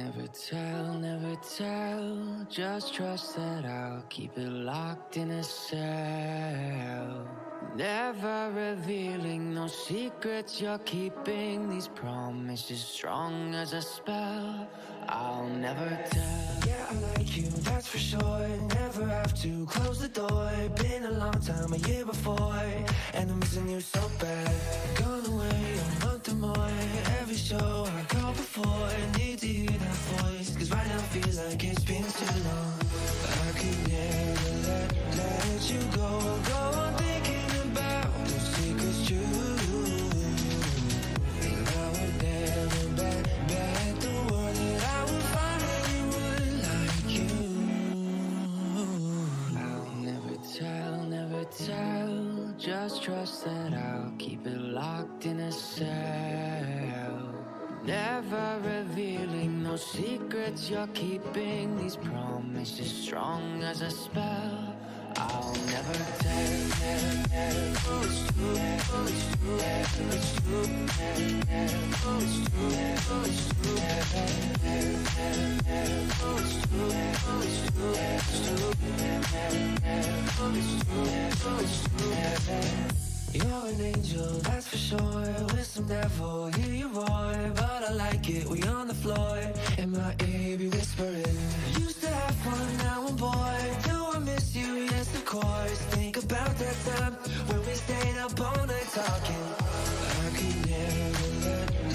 never tell, never tell. Just trust that I'll keep it locked in a cell. Never revealing no secrets you're keeping. These promises strong as a spell. I'll never tell. Yeah, I like you, that's for sure. Never have to close the door. Been a long time, a year before, and I'm missing you so bad. Gone away a month or more. Every show I go before, I need to hear that voice, cause right now feels like it's been too long. I could never let you go on thinking about those secrets true. And I would never bet the world that I would find anyone like you. I'll never tell, never tell. Just trust that I'll keep it locked in a cell. Never revealing no secrets you're keeping. These promises strong as a spell. I'll never tell. Oh, it's true. Oh, it's true. It's true. Oh, it's true. Oh, it's true. Oh, it's true. Oh, it's true. It's true. Oh, it's true. Oh, it's true. You're an angel, that's for sure. With some devil, hear you roar. But I like it, we on the floor. In my ear, be whispering. Used to have fun, now I'm bored. Do I miss you? Yes, of course. Think about that time when we stayed up all night talking. I could never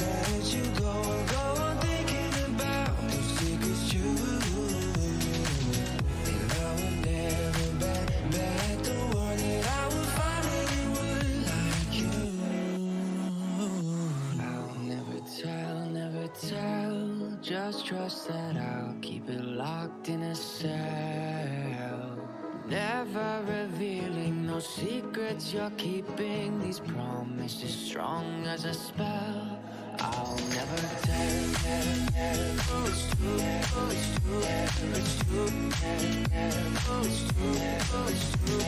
let you go on thinking about those secrets true. And I would never bet the world that I would find anyone like you. I'll never tell, never tell. Just trust that I'll keep it locked in a cell. Never revealing no secrets you're keeping. These promises strong as a spell. I'll never tell. Oh, it's true. Oh, it's true. It's true. Oh, it's true. Oh, it's true.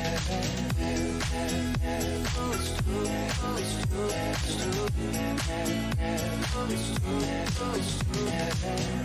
Oh, it's true. Oh, it's true. It's true. Oh, it's true. Oh, it's true.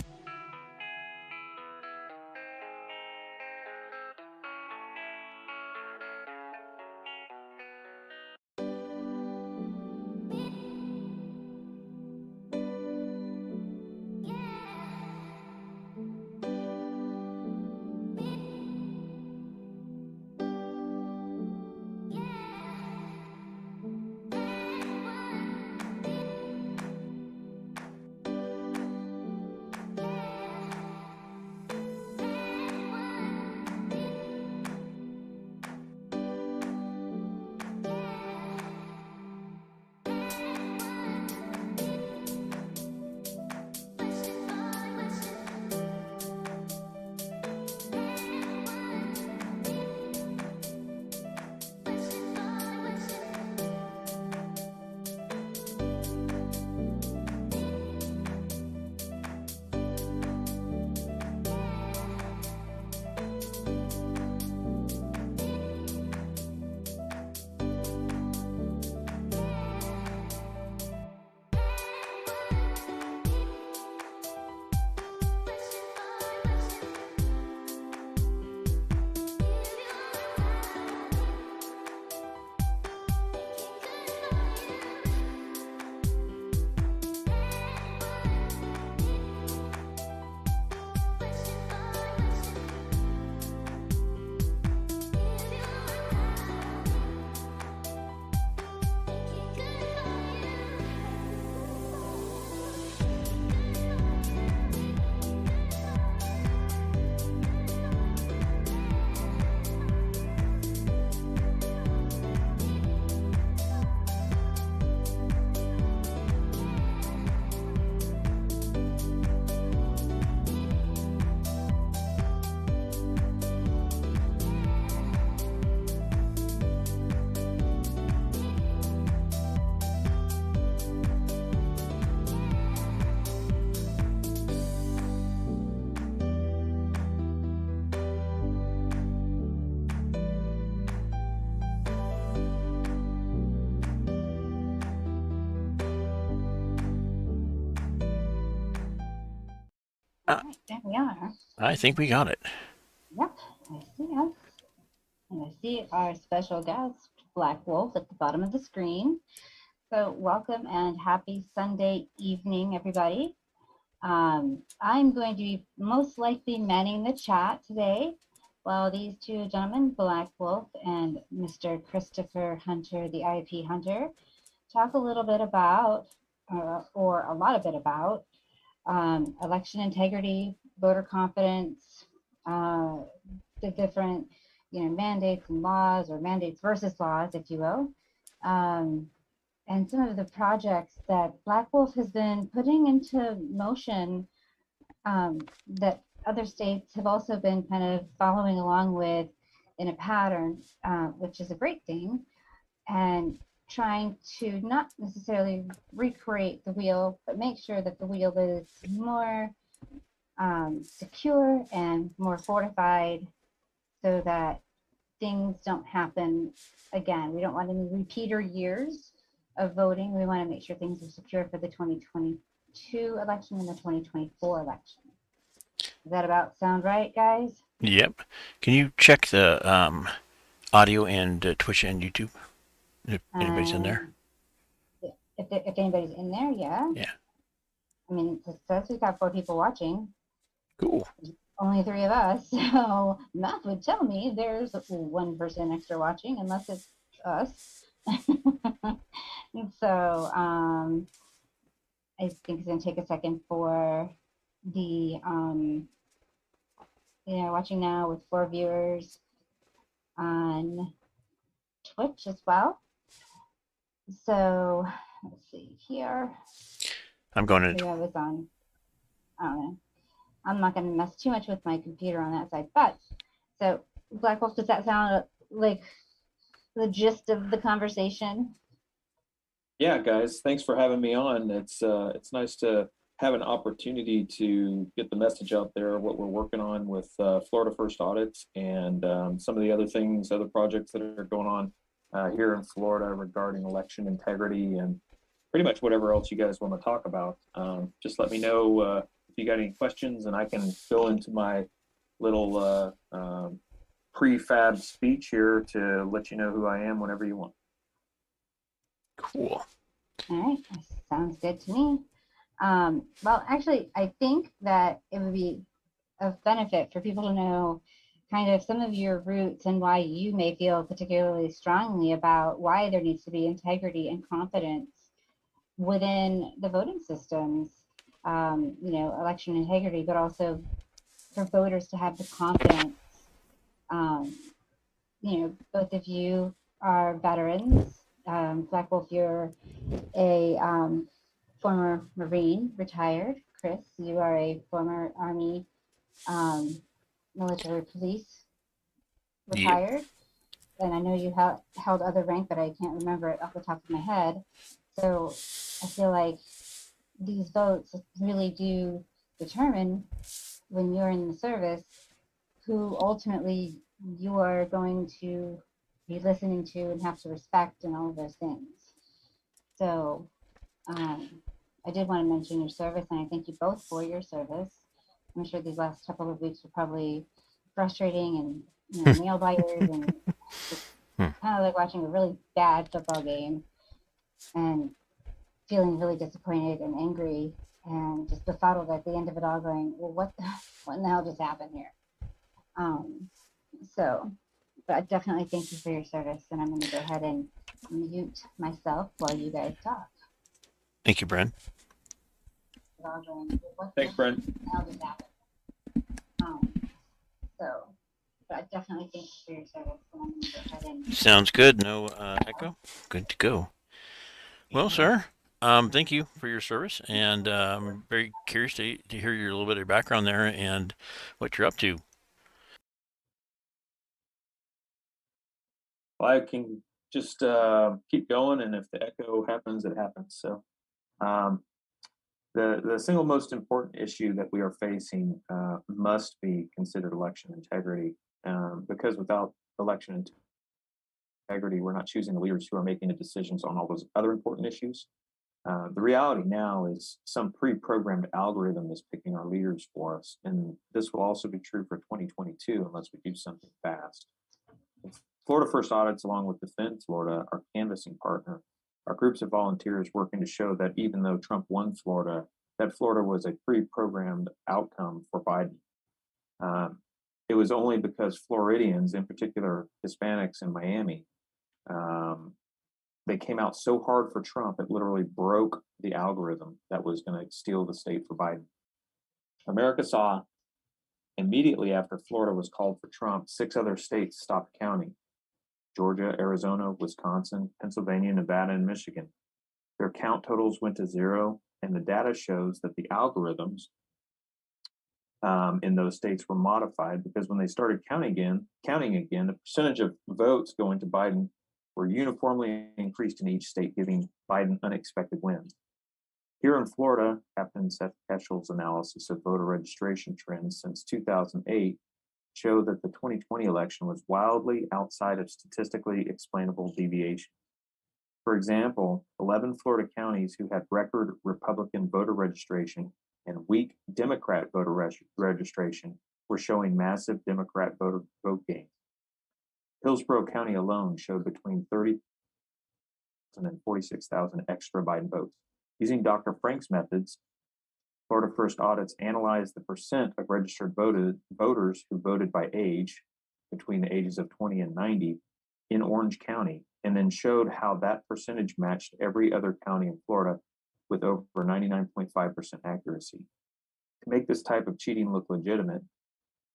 Uh, All right, there we are. I think we got it. Yep, I see us. And I see our special guest, Black Wolf, at the bottom of the screen. So, welcome and happy Sunday evening, everybody. I'm going to be most likely manning the chat today while these two gentlemen, Black Wolf and Mr. Christopher Hunter, the IP Hunter, talk a little bit about, or a lot of bit about, election integrity, voter confidence, uh, the different, mandates and laws, or mandates versus laws, if you will, um, and some of the projects that Black Wolf has been putting into motion, that other states have also been kind of following along with in a pattern, which is a great thing, and trying to not necessarily recreate the wheel, but make sure that the wheel is more secure and more fortified so that things don't happen again. We don't want any repeater years of voting. We want to make sure things are secure for the 2022 election and the 2024 election. Does that about sound right, guys? Yep. Can you check the audio and Twitch and YouTube? If anybody's in there? Um, if anybody's in there, yeah. Yeah. I mean, it says we've got 4 people watching. Cool. Only 3 of us, so math would tell me there's 1 person extra watching, unless it's us. So I think it's going to take a second for the watching now with 4 viewers on Twitch as well. So let's see here. I'm going Maybe to. I was on. I don't know. I'm not going to mess too much with my computer on that side. But so, Black Wolf, does that sound like the gist of the conversation? Yeah, guys, thanks for having me on. It's nice to have an opportunity to get the message out there, what we're working on with Florida First Audits and some of the other things, other projects that are going on here in Florida regarding election integrity and pretty much whatever else you guys want to talk about. Just let me know if you got any questions, and I can go into my little prefab speech here to let you know who I am whenever you want. Cool. All right, sounds good to me. Well, actually, I think that it would be of benefit for people to know kind of some of your roots and why you may feel particularly strongly about why there needs to be integrity and confidence within the voting systems. Election integrity, but also for voters to have the confidence. Um, Both of you are veterans. Black Wolf, you're a former Marine, retired. Chris, you are a former Army um, military police, Yep. retired. And I know you held other rank, but I can't remember it off the top of my head. So I feel like these votes really do determine, when you're in the service, who ultimately you are going to be listening to and have to respect and all of those things. So um, I did want to mention your service, and I thank you both for your service. I'm sure these last couple of weeks were probably frustrating, and nail biters, and just Hmm. kind of like watching a really bad football game and feeling really disappointed and angry and just befuddled at the end of it all, going, well, what in the hell just happened here? Um, so, but I definitely thank you for your service, and I'm going to go ahead and mute myself while you guys talk. Thank you, Brent. Thanks, Brent. So, but I definitely thank you for your service, and I'm going to go ahead and. Sounds good. No echo. Good to go. Well, sir, thank you for your service, and very curious to hear your little bit of your background there and what you're up to. Well, I can just keep going, and if the echo happens, it happens. So, um, the single most important issue that we are facing must be considered election integrity, because without election integrity, we're not choosing the leaders who are making the decisions on all those other important issues. The reality now is some pre-programmed algorithm is picking our leaders for us, and this will also be true for 2022 unless we do something fast. Florida First Audits, along with Defend Florida, our canvassing partner, are groups of volunteers working to show that even though Trump won Florida, that Florida was a pre-programmed outcome for Biden. It was only because Floridians, in particular Hispanics in Miami, they came out so hard for Trump, it literally broke the algorithm that was going to steal the state for Biden. America saw immediately after Florida was called for Trump, 6 other states stopped counting: Georgia, Arizona, Wisconsin, Pennsylvania, Nevada, and Michigan. Their count totals went to 0, and the data shows that the algorithms in those states were modified because when they started counting again, the percentage of votes going to Biden were uniformly increased in each state, giving Biden unexpected wins. Here in Florida, Captain Seth Ketchell's analysis of voter registration trends since 2008 showed that the 2020 election was wildly outside of statistically explainable deviation. For example, 11 Florida counties who had record Republican voter registration and weak Democrat voter registration were showing massive Democrat vote gains. Hillsborough County alone showed between 30,000 and 46,000 extra Biden votes. Using Dr. Frank's methods, Florida First Audits analyzed the percent of registered voters who voted by age between the ages of 20 and 90 in Orange County, and then showed how that percentage matched every other county in Florida with over 99.5% accuracy. To make this type of cheating look legitimate,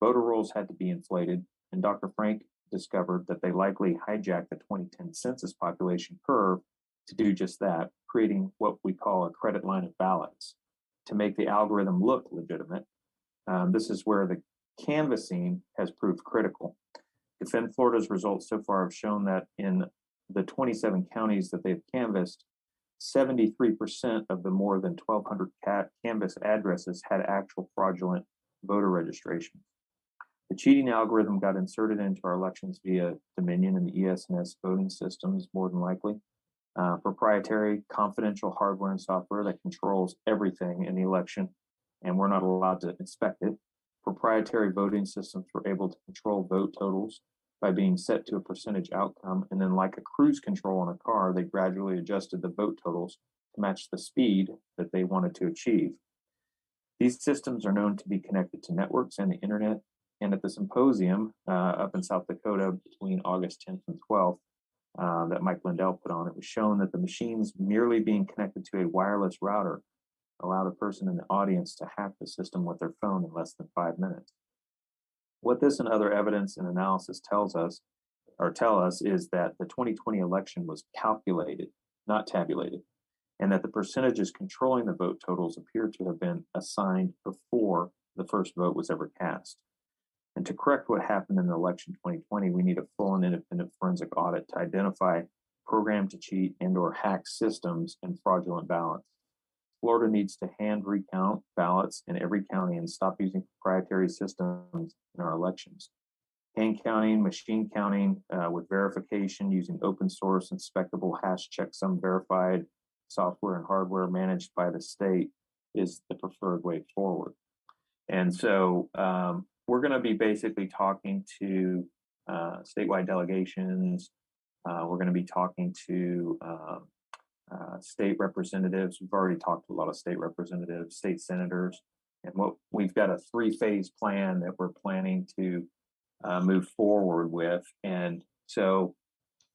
voter rolls had to be inflated, and Dr. Frank discovered that they likely hijacked the 2010 census population curve to do just that, creating what we call a credit line of ballots to make the algorithm look legitimate. This is where the canvassing has proved critical. Defend Florida's results so far have shown that in the 27 counties that they've canvassed, 73% of the more than 1,200 canvass addresses had actual fraudulent voter registration. The cheating algorithm got inserted into our elections via Dominion and the ES&S voting systems, more than likely. Proprietary, confidential hardware and software that controls everything in the election, and we're not allowed to inspect it. Proprietary voting systems were able to control vote totals by being set to a percentage outcome, and then like a cruise control on a car, they gradually adjusted the vote totals to match the speed that they wanted to achieve. These systems are known to be connected to networks and the internet, and at the symposium up in South Dakota between August 10th and 12th that Mike Lindell put on, it was shown that the machines merely being connected to a wireless router allowed a person in the audience to hack the system with their phone in less than 5 minutes. What this and other evidence and analysis tell us is that the 2020 election was calculated, not tabulated, and that the percentages controlling the vote totals appear to have been assigned before the first vote was ever cast. And to correct what happened in the election 2020, we need a full and independent forensic audit to identify programmed to cheat and/or hack systems and fraudulent ballots. Florida needs to hand recount ballots in every county and stop using proprietary systems in our elections. Hand counting, machine counting with verification using open source, inspectable hash checksum verified software and hardware managed by the state is the preferred way forward. And so we're going to be basically talking to statewide delegations. We're going to be talking to state representatives. We've already talked to a lot of state representatives, state senators, and what we've got a 3-phase plan that we're planning to move forward with. And so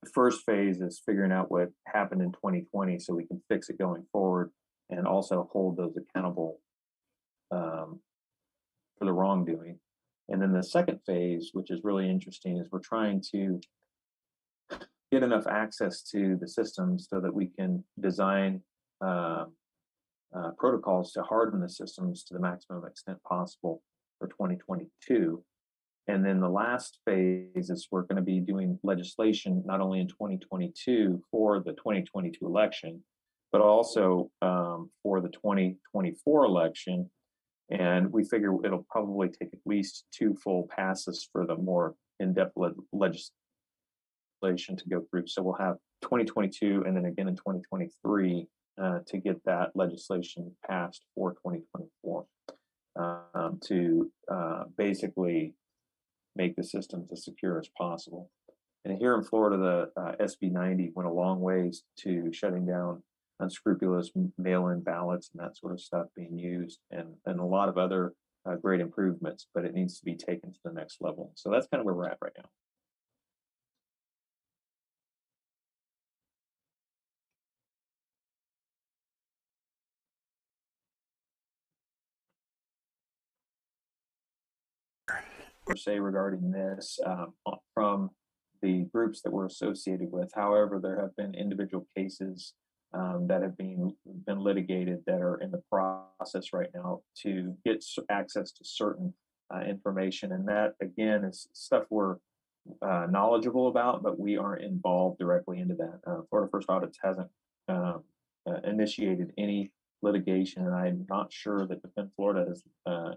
the first phase is figuring out what happened in 2020 so we can fix it going forward and also hold those accountable for the wrongdoing. And then the second phase, which is really interesting, is we're trying to get enough access to the systems so that we can design protocols to harden the systems to the maximum extent possible for 2022. And then the last phase is we're going to be doing legislation not only in 2022 for the 2022 election, but also for the 2024 election. And we figure it'll probably take at least 2 full passes for the more in-depth legislation to go through. So we'll have 2022 and then again in 2023 to get that legislation passed for 2024 to basically make the systems as secure as possible. And here in Florida, the SB 90 went a long ways to shutting down unscrupulous mail-in ballots and that sort of stuff being used, and a lot of other great improvements, but it needs to be taken to the next level. So that's kind of where we're at right now. Per se regarding this from the groups that we're associated with. However, there have been individual cases that have been litigated that are in the process right now to get access to certain information, and that again is stuff we're knowledgeable about, but we aren't involved directly into that. Florida First Audits hasn't initiated any litigation, and I'm not sure that Defend Florida has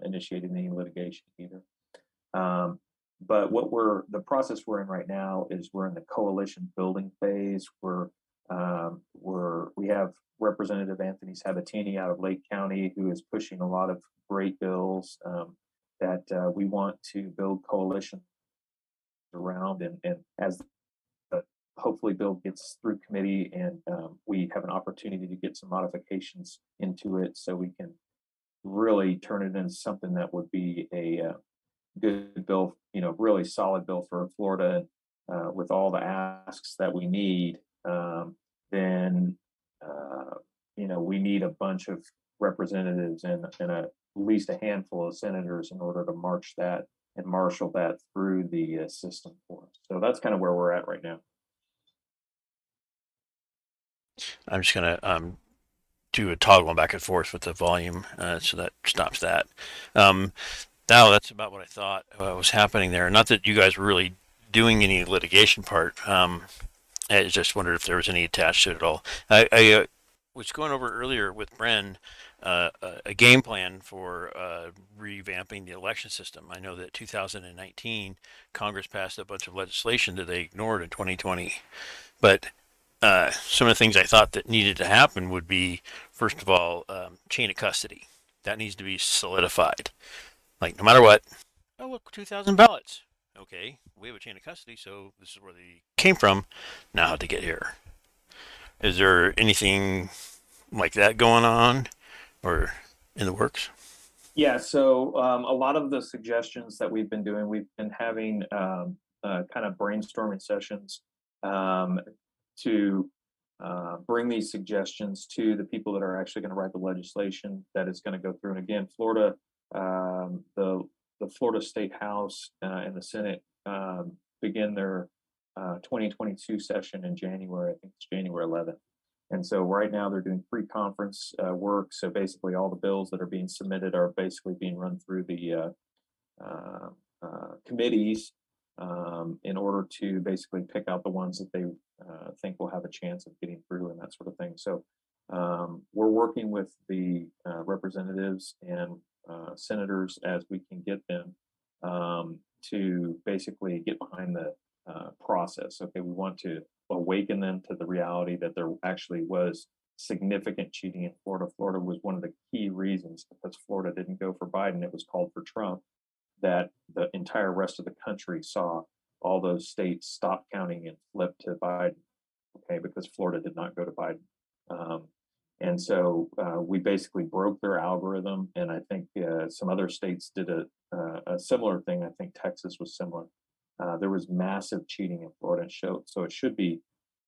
initiated any litigation either. But the process we're in right now is we're in the coalition building phase. We have Representative Anthony Sabatini out of Lake County, who is pushing a lot of great bills that we want to build coalitions around, and as the hopefully bill gets through committee and we have an opportunity to get some modifications into it so we can really turn it into something that would be a good bill, really solid bill for Florida with all the asks that we need, then we need a bunch of representatives and at least a handful of senators in order to march that and marshal that through the system for us. So that's kind of where we're at right now. I'm just going to do a toggle back and forth with the volume so that stops that. Now that's about what I thought was happening there. Not that you guys were really doing any litigation part. I just wondered if there was any attached to it at all. I was going over earlier with Bren a game plan for revamping the election system. I know that 2019 Congress passed a bunch of legislation that they ignored in 2020, but some of the things I thought that needed to happen would be, first of all, chain of custody. That needs to be solidified. Like, no matter what, oh, look, 2,000 ballots. Okay, we have a chain of custody, so this is where they came from. Now how to get here. Is there anything like that going on or in the works? Yeah, so a lot of the suggestions that we've been doing, we've been having kind of brainstorming sessions to bring these suggestions to the people that are actually going to write the legislation that is going to go through. And again, Florida, the Florida State House and the Senate begin their 2022 session in January. I think it's January 11th. And so right now they're doing pre-conference work. So basically all the bills that are being submitted are basically being run through the committees in order to basically pick out the ones that they think will have a chance of getting through and that sort of thing. So we're working with the representatives and senators as we can get them to basically get behind the process. Okay, we want to awaken them to the reality that there actually was significant cheating in Florida. Florida was one of the key reasons, because Florida didn't go for Biden, it was called for Trump, that the entire rest of the country saw all those states stop counting and flip to Biden, okay, because Florida did not go to Biden. And so we basically broke their algorithm, and I think some other states did a similar thing. I think Texas was similar. There was massive cheating in Florida, so it should be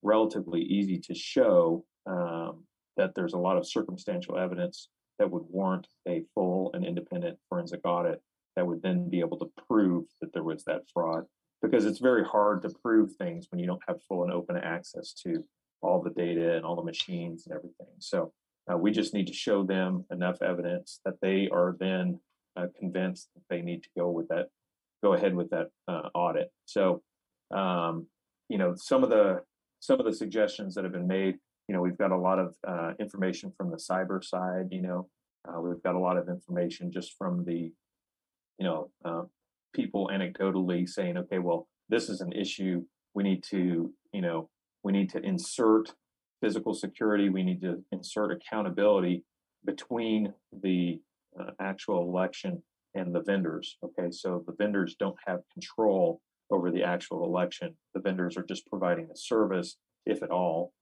relatively easy to show that there's a lot of circumstantial evidence that would warrant a full and independent forensic audit that would then be able to prove that there was that fraud, because it's very hard to prove things when you don't have full and open access to all the data and all the machines and everything. So we just need to show them enough evidence that they are then convinced that they need to go ahead with that audit. So some of the suggestions that have been made, we've got a lot of information from the cyber side. We've got a lot of information just from the people anecdotally saying, okay, well, this is an issue. We need to insert physical security. We need to insert accountability between the actual election and the vendors. Okay, so the vendors don't have control over the actual election. The vendors are just providing a service, if at all.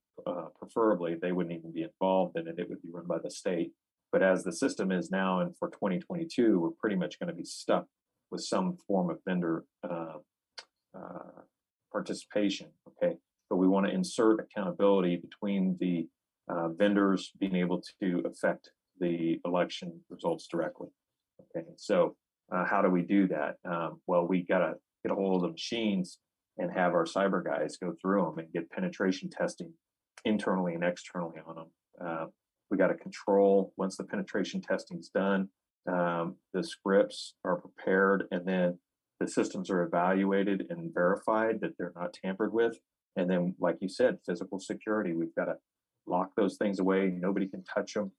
Preferably, they wouldn't even be involved in it. It would be run by the state. But as the system is now, and for 2022, we're pretty much going to be stuck with some form of vendor participation. Okay, but we want to insert accountability between the vendors being able to affect the election results directly. Okay, so how do we do that? Well, we got to get a hold of the machines and have our cyber guys go through them and get penetration testing internally and externally on them. We got to control once the penetration testing is done, the scripts are prepared, and then the systems are evaluated and verified that they're not tampered with. And then, like you said, physical security, we've got to lock those things away. Nobody can touch them.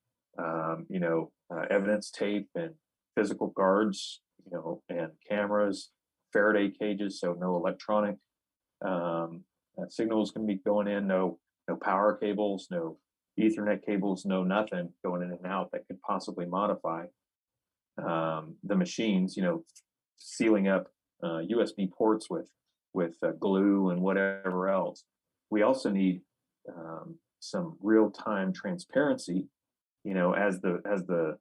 Evidence tape and physical guards, and cameras, Faraday cages, so no electronic signals can be going in, no power cables, no Ethernet cables, no nothing going in and out that could possibly modify the machines, sealing up USB ports with glue and whatever else. We also need some real-time transparency, as the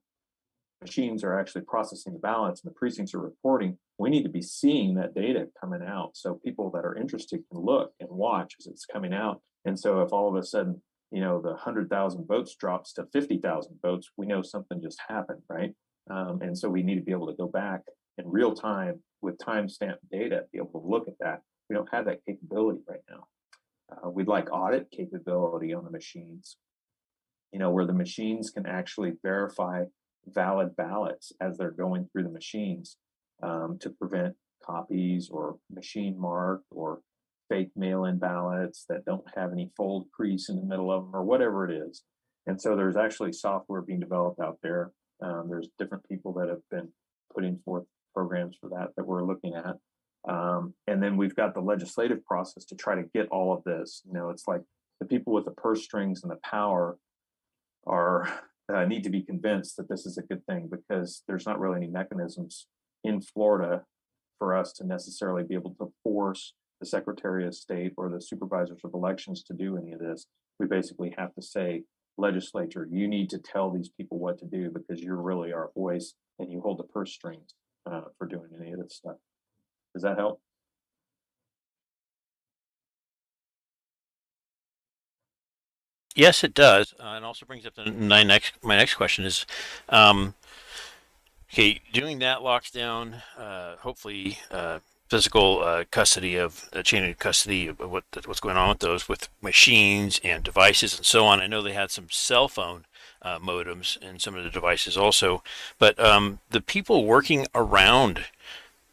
machines are actually processing the ballots and the precincts are reporting. We need to be seeing that data coming out so people that are interested can look and watch as it's coming out. And so if all of a sudden, the 100,000 votes drops to 50,000 votes, we know something just happened, right? And so we need to be able to go back in real time with timestamp data, be able to look at that. We don't have that capability right now. We'd like audit capability on the machines, where the machines can actually verify valid ballots as they're going through the machines, to prevent copies or machine marked or fake mail-in ballots that don't have any fold crease in the middle of them or whatever it is. And so there's actually software being developed out there. There's different people that have been putting forth programs for that we're looking at. And then we've got the legislative process to try to get all of this. It's like the people with the purse strings and the power need to be convinced that this is a good thing, because there's not really any mechanisms in Florida for us to necessarily be able to force the Secretary of State or the supervisors of elections to do any of this. We basically have to say, legislature, you need to tell these people what to do because you're really our voice and you hold the purse strings for doing any of this stuff. Does that help? Yes, it does, and also brings up my next question is, okay, doing that locks down hopefully physical custody of chain of custody of what's going on with those, with machines and devices and so on. I know they had some cell phone modems in some of the devices also, but the people working around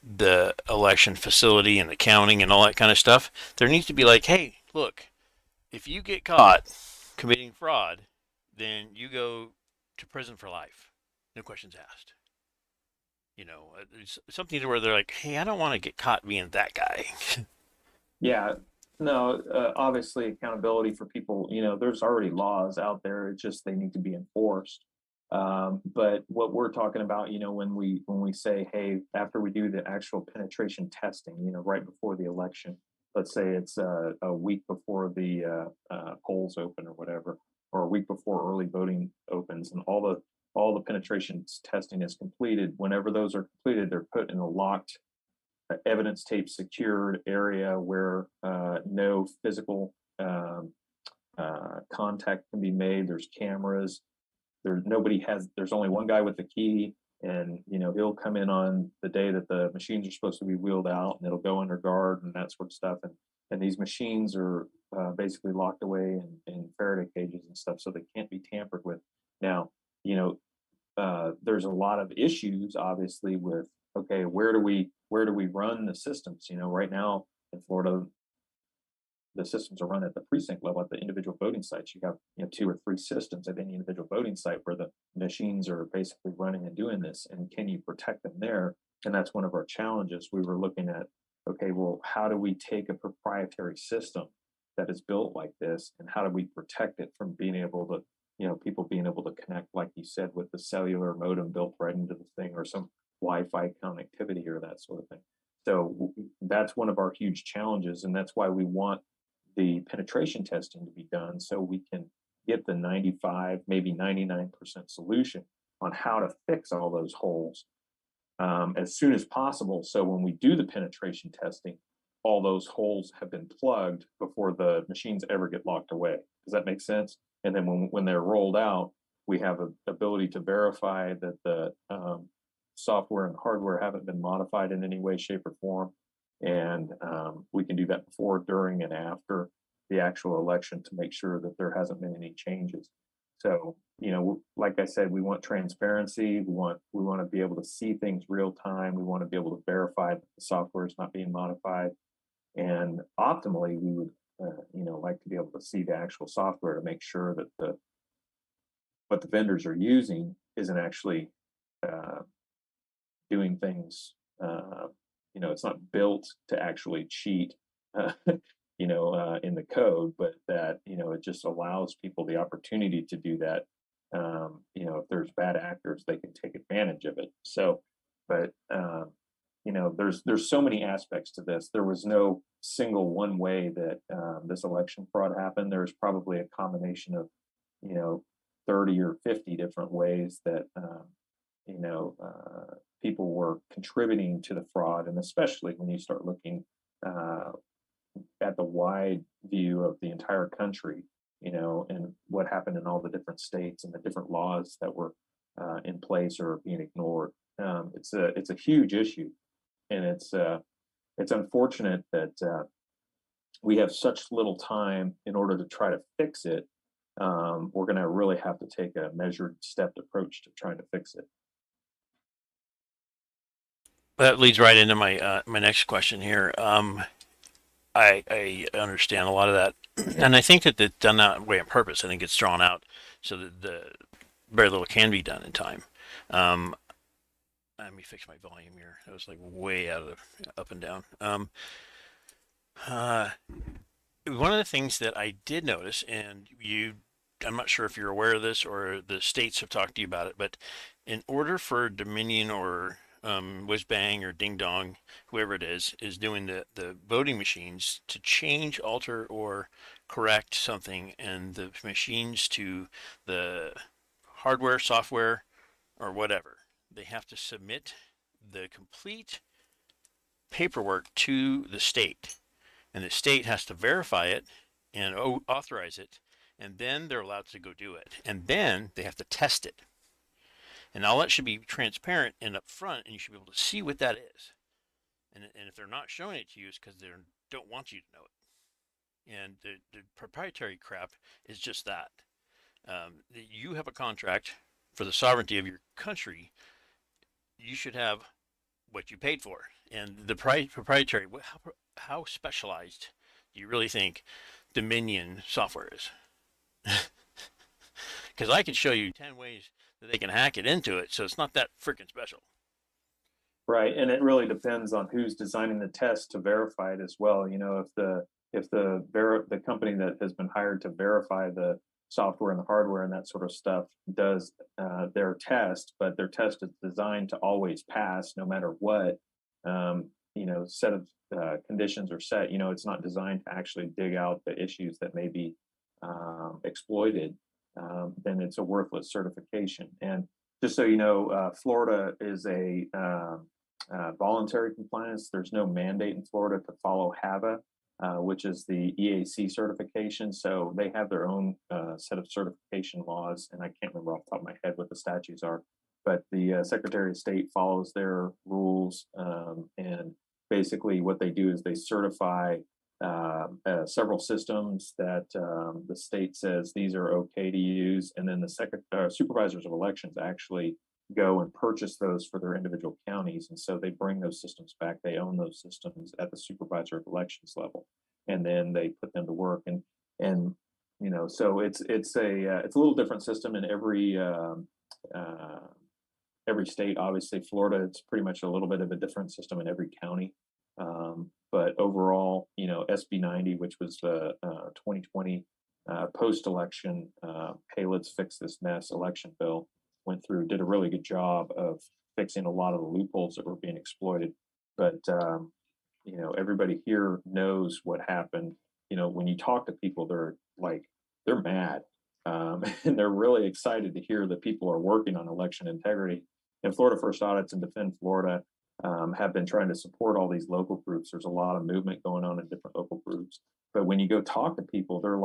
the election facility and the counting and all that kind of stuff, there needs to be like, hey, look, if you get caught committing fraud, then you go to prison for life, no questions asked. It's something where they're like, hey, I don't want to get caught being that guy. Yeah, no, obviously accountability for people, there's already laws out there. It's just they need to be enforced. But what we're talking about, when we say, hey, after we do the actual penetration testing, right before the election, let's say it's a week before the polls open or whatever, or a week before early voting opens, and all the penetration testing is completed. Whenever those are completed, they're put in a locked, evidence tape secured area where no physical contact can be made. There's cameras. There's only one guy with the key, and he'll come in on the day that the machines are supposed to be wheeled out, and it'll go under guard and that sort of stuff. And these machines are basically locked away in Faraday cages and stuff, so they can't be tampered with. Now, there's a lot of issues, obviously, with, okay, where do we run the systems? Right now in Florida, the systems are run at the precinct level, at the individual voting sites. You have 2 or 3 systems at any individual voting site where the machines are basically running and doing this. And can you protect them there? And that's one of our challenges. We were looking at, okay, well, how do we take a proprietary system that is built like this, and how do we protect it from being able to, people being able to connect, like you said, with the cellular modem built right into the thing, or some Wi-Fi connectivity or that sort of thing. So that's one of our huge challenges, and that's why we want the penetration testing to be done, so we can get the 95, maybe 99% solution on how to fix all those holes as soon as possible. So when we do the penetration testing, all those holes have been plugged before the machines ever get locked away. Does that make sense? And then when they're rolled out, we have an ability to verify that the software and hardware haven't been modified in any way, shape, or form. And we can do that before, during, and after the actual election to make sure that there hasn't been any changes. So, like I said, we want transparency. We want to be able to see things real time. We want to be able to verify that the software is not being modified. And optimally, we would, like to be able to see the actual software to make sure that what the vendors are using isn't actually doing things. It's not built to actually cheat. In the code, but that, it just allows people the opportunity to do that. If there's bad actors, they can take advantage of it. So, but, there's so many aspects to this. There was no single one way that this election fraud happened. There's probably a combination of, 30 or 50 different ways that, people were contributing to the fraud. And especially when you start looking at the wide view of the entire country, and what happened in all the different states and the different laws that were in place or being ignored. It's a huge issue, and it's unfortunate that we have such little time in order to try to fix it. We're going to really have to take a measured, stepped approach to trying to fix it. That leads right into my my next question here. I understand a lot of that, and I think that it's done that way on purpose. I think it's drawn out so that very little can be done in time. Let me fix my volume here. It was like way out of the up and down. One of the things that I did notice, and I'm not sure if you're aware of this or the states have talked to you about it, but in order for Dominion or Whiz Bang or Ding Dong, whoever it is doing the voting machines to change, alter, or correct something, and the machines to the hardware, software, or whatever, they have to submit the complete paperwork to the state, and the state has to verify it and authorize it, and then they're allowed to go do it, and then they have to test it. And all that should be transparent and upfront, and you should be able to see what that is. And if they're not showing it to you, it's because they don't want you to know it. And the proprietary crap is just that. You have a contract for the sovereignty of your country. You should have what you paid for. And the proprietary, how specialized do you really think Dominion software is? Because I can show you 10 ways that they can hack it into it, so it's not that freaking special. Right, and it really depends on who's designing the test to verify it as well. If the company that has been hired to verify the software and the hardware and that sort of stuff does their test, but their test is designed to always pass no matter what set of conditions are set. It's not designed to actually dig out the issues that may be exploited. Then it's a worthless certification. And just so you know, Florida is a voluntary compliance. There's no mandate in Florida to follow HAVA, which is the EAC certification. So they have their own set of certification laws, and I can't remember off the top of my head what the statutes are, but the Secretary of State follows their rules. And basically what they do is they certify several systems that the state says these are okay to use, and then the supervisors of elections actually go and purchase those for their individual counties, and so they bring those systems back. They own those systems at the supervisor of elections level, and then they put them to work. And so it's a little different system in every state. Obviously, Florida, it's pretty much a little bit of a different system in every county. But overall, SB 90, which was the 2020 post-election hey, let's fix this mess election bill, went through, did a really good job of fixing a lot of the loopholes that were being exploited. But everybody here knows what happened. When you talk to people, they're mad, and they're really excited to hear that people are working on election integrity. And Florida First Audits and Defend Florida have been trying to support all these local groups. There's a lot of movement going on in different local groups. But when you go talk to people, they're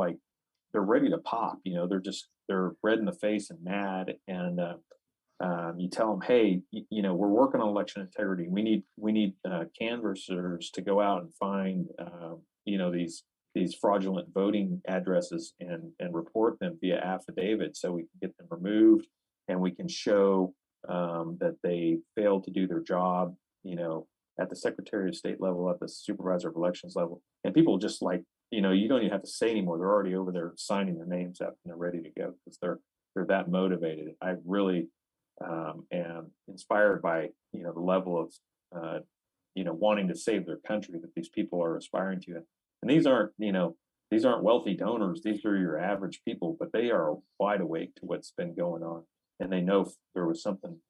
ready to pop. They're red in the face and mad. And you tell them, hey, we're working on election integrity. We need canvassers to go out and find these fraudulent voting addresses and report them via affidavit, so we can get them removed, and we can show that they failed to do their job, at the Secretary of State level, at the Supervisor of Elections level. And people just you don't even have to say anymore. They're already over there signing their names up, and they're ready to go because they're that motivated. I really am inspired by the level of wanting to save their country that these people are aspiring to. And these aren't wealthy donors. These are your average people, but they are wide awake to what's been going on, and they know there was something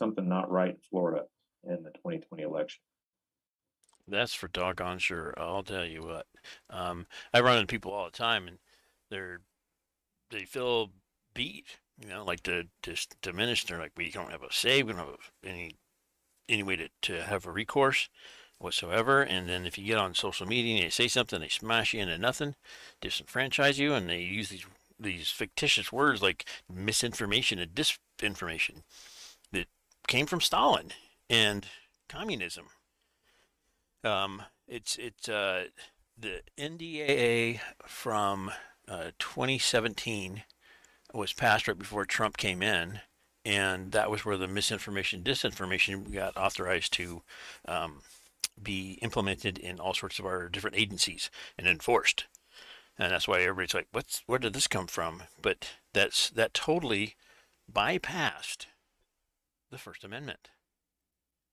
not right in Florida in the 2020 election. That's for doggone sure. I'll tell you what. I run into people all the time, and they feel beat. Like to diminish. They're like, we don't have a say. We don't have any way to have a recourse whatsoever. And then if you get on social media and they say something, they smash you into nothing, disenfranchise you, and they use these fictitious words like misinformation and disinformation that came from Stalin and communism. It's the NDAA from 2017 was passed right before Trump came in, and that was where the misinformation, disinformation got authorized to be implemented in all sorts of our different agencies and enforced. And that's why everybody's like, where did this come from? But that totally bypassed the First Amendment.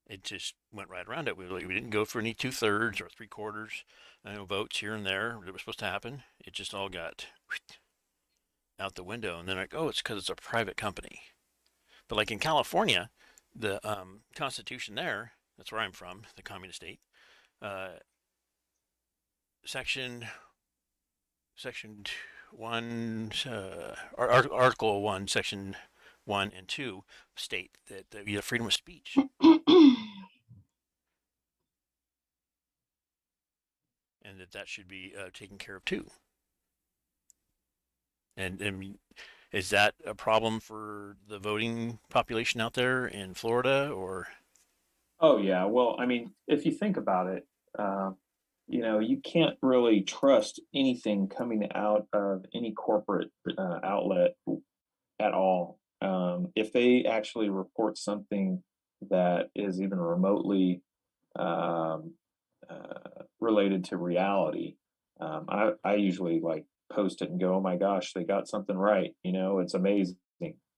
It just went right around it. We didn't go for any 2/3 or 3/4 votes here and there that was supposed to happen. It just all got out the window. And then like, oh, it's because it's a private company. But like in California, the Constitution there, that's where I'm from, the communist state, section 1, Article 1, Section 1 and 2 state that you have freedom of speech. And that should be taken care of too. And is that a problem for the voting population out there in Florida, or? Oh yeah, well, I mean, if you think about it, you can't really trust anything coming out of any corporate outlet at all. If they actually report something that is even remotely related to reality, I usually post it and go, oh my gosh, they got something right. It's amazing.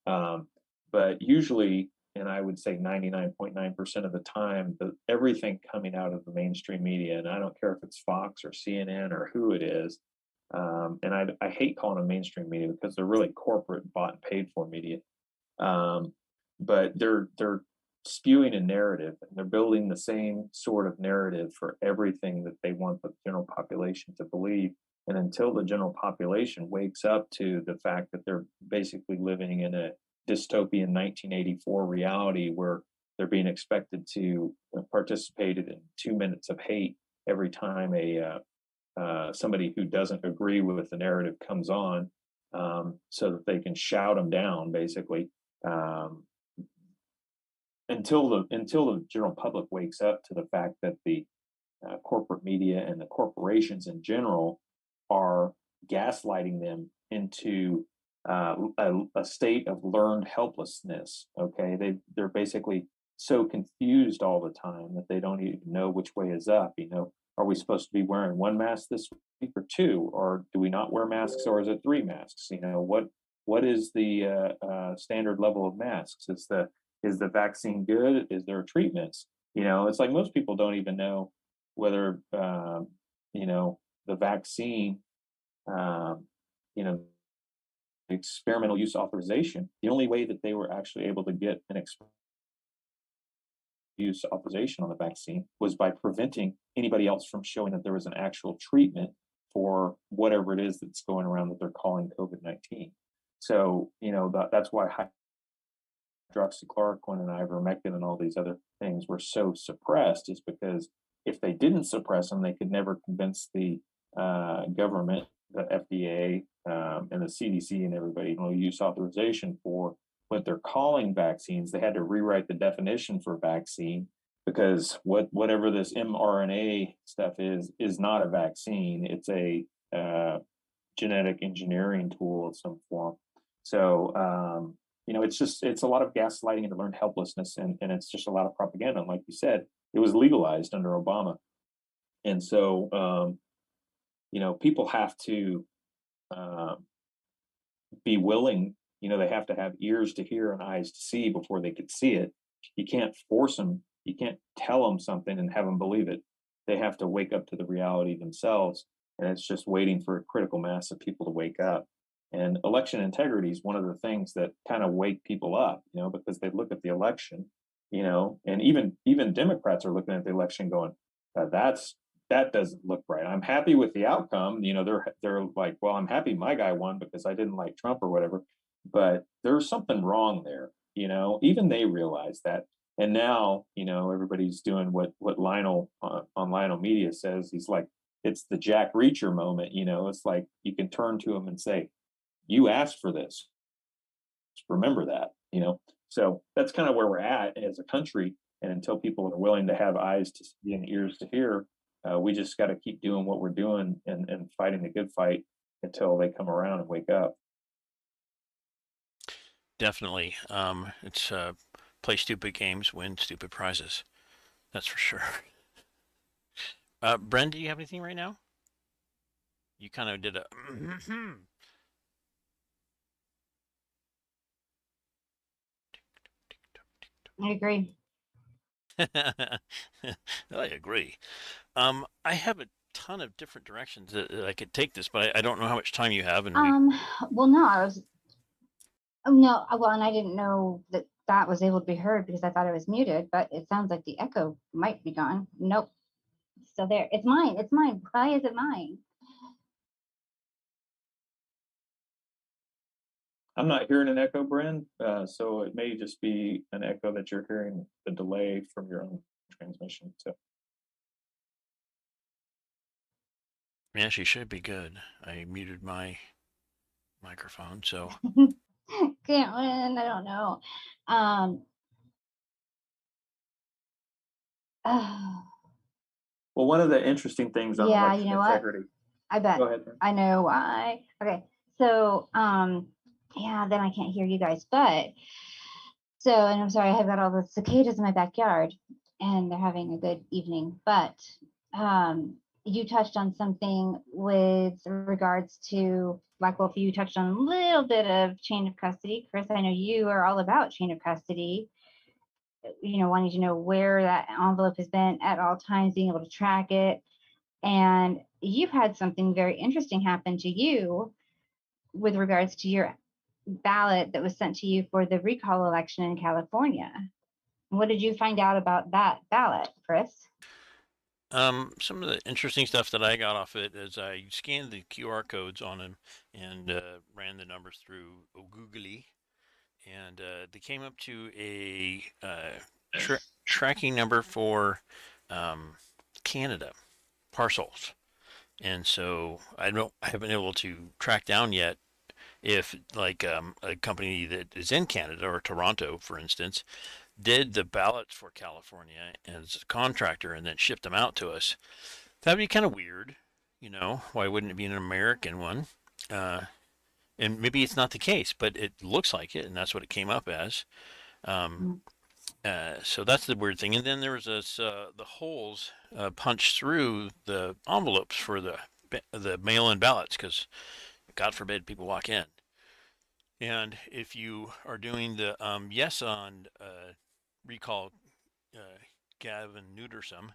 But usually, and I would say 99.9% of the time, everything coming out of the mainstream media, and I don't care if it's Fox or CNN or who it is, and I hate calling them mainstream media because they're really corporate, bought and paid for media. But they're spewing a narrative, and they're building the same sort of narrative for everything that they want the general population to believe. And until the general population wakes up to the fact that they're basically living in a dystopian 1984 reality where they're being expected to participate in 2 minutes of hate every time somebody who doesn't agree with the narrative comes on, so that they can shout them down, basically. Until the general public wakes up to the fact that the corporate media and the corporations in general are gaslighting them into a state of learned helplessness. Okay, they're basically so confused all the time that they don't even know which way is up. Are we supposed to be wearing one mask this week or two, or do we not wear masks, or is it 3 masks? What is the standard level of masks? Is the vaccine good? Is there treatments? It's like most people don't even know whether the vaccine, you know, experimental use authorization. The only way that they were actually able to get an use authorization on the vaccine was by preventing anybody else from showing that there was an actual treatment for whatever it is that's going around that they're calling COVID-19. So, that's why hydroxychloroquine and ivermectin and all these other things were so suppressed, is because if they didn't suppress them, they could never convince the government, the FDA, and the CDC and everybody, use authorization for what they're calling vaccines. They had to rewrite the definition for vaccine, because whatever this mRNA stuff is not a vaccine. It's a genetic engineering tool of some form. So it's a lot of gaslighting and learned helplessness, and it's just a lot of propaganda. And like you said, it was legalized under Obama, and so people have to be willing. They have to have ears to hear and eyes to see before they could see it. You can't force them. You can't tell them something and have them believe it. They have to wake up to the reality themselves, and it's just waiting for a critical mass of people to wake up. And election integrity is one of the things that kind of wake people up, because they look at the election, and even Democrats are looking at the election going, that doesn't look right. I'm happy with the outcome. They're like, well, I'm happy my guy won because I didn't like Trump or whatever, but there's something wrong there. Even they realize that. And now, everybody's doing what Lionel on Lionel Media says. He's like, it's the Jack Reacher moment. It's like you can turn to him and say, you asked for this. Remember that. So that's kind of where we're at as a country. And until people are willing to have eyes to see and ears to hear, we just got to keep doing what we're doing and fighting the good fight until they come around and wake up. Definitely. It's play stupid games, win stupid prizes. That's for sure. Bren, do you have anything right now? You kind of did a. I agree. I agree. I have a ton of different directions that I could take this, but I don't know how much time you have, and Well, no, no, well, and I didn't know that that was able to be heard because I thought it was muted, but it sounds like the echo might be gone. Nope. Still there. It's mine. It's mine. Why is it mine? I'm not hearing an echo, Bren, so it may just be an echo that you're hearing the delay from your own transmission. So yeah, she should be good. I muted my microphone, so Can't win. I don't know. well, one of the interesting things on Yeah, election integrity. What? I bet. Go ahead, Bren. I know why. Okay. So, yeah, then I can't hear you guys. But so, and I'm sorry, I've got all the cicadas in my backyard and they're having a good evening. But you touched on something with regards to Black Wolf. You touched on a little bit of chain of custody. Chris, I know you are all about chain of custody, wanting to know where that envelope has been at all times, being able to track it. And you've had something very interesting happen to you with regards to your ballot that was sent to you for the recall election in California. What did you find out about that ballot, Chris? some of the interesting stuff that I got off it is I scanned the QR codes on them and ran the numbers through Googly, and they came up to a tracking number for Canada parcels. And so I haven't been able to track down yet if like a company that is in Canada or Toronto, for instance, did the ballots for California as a contractor and then shipped them out to us. That'd be kind of weird, Why wouldn't it be an American one? And maybe it's not the case, but it looks like it, and that's what it came up as. So that's the weird thing. And then there was the holes punched through the envelopes for the mail-in ballots, because God forbid people walk in. And if you are doing the yes on recall Gavin Newsom,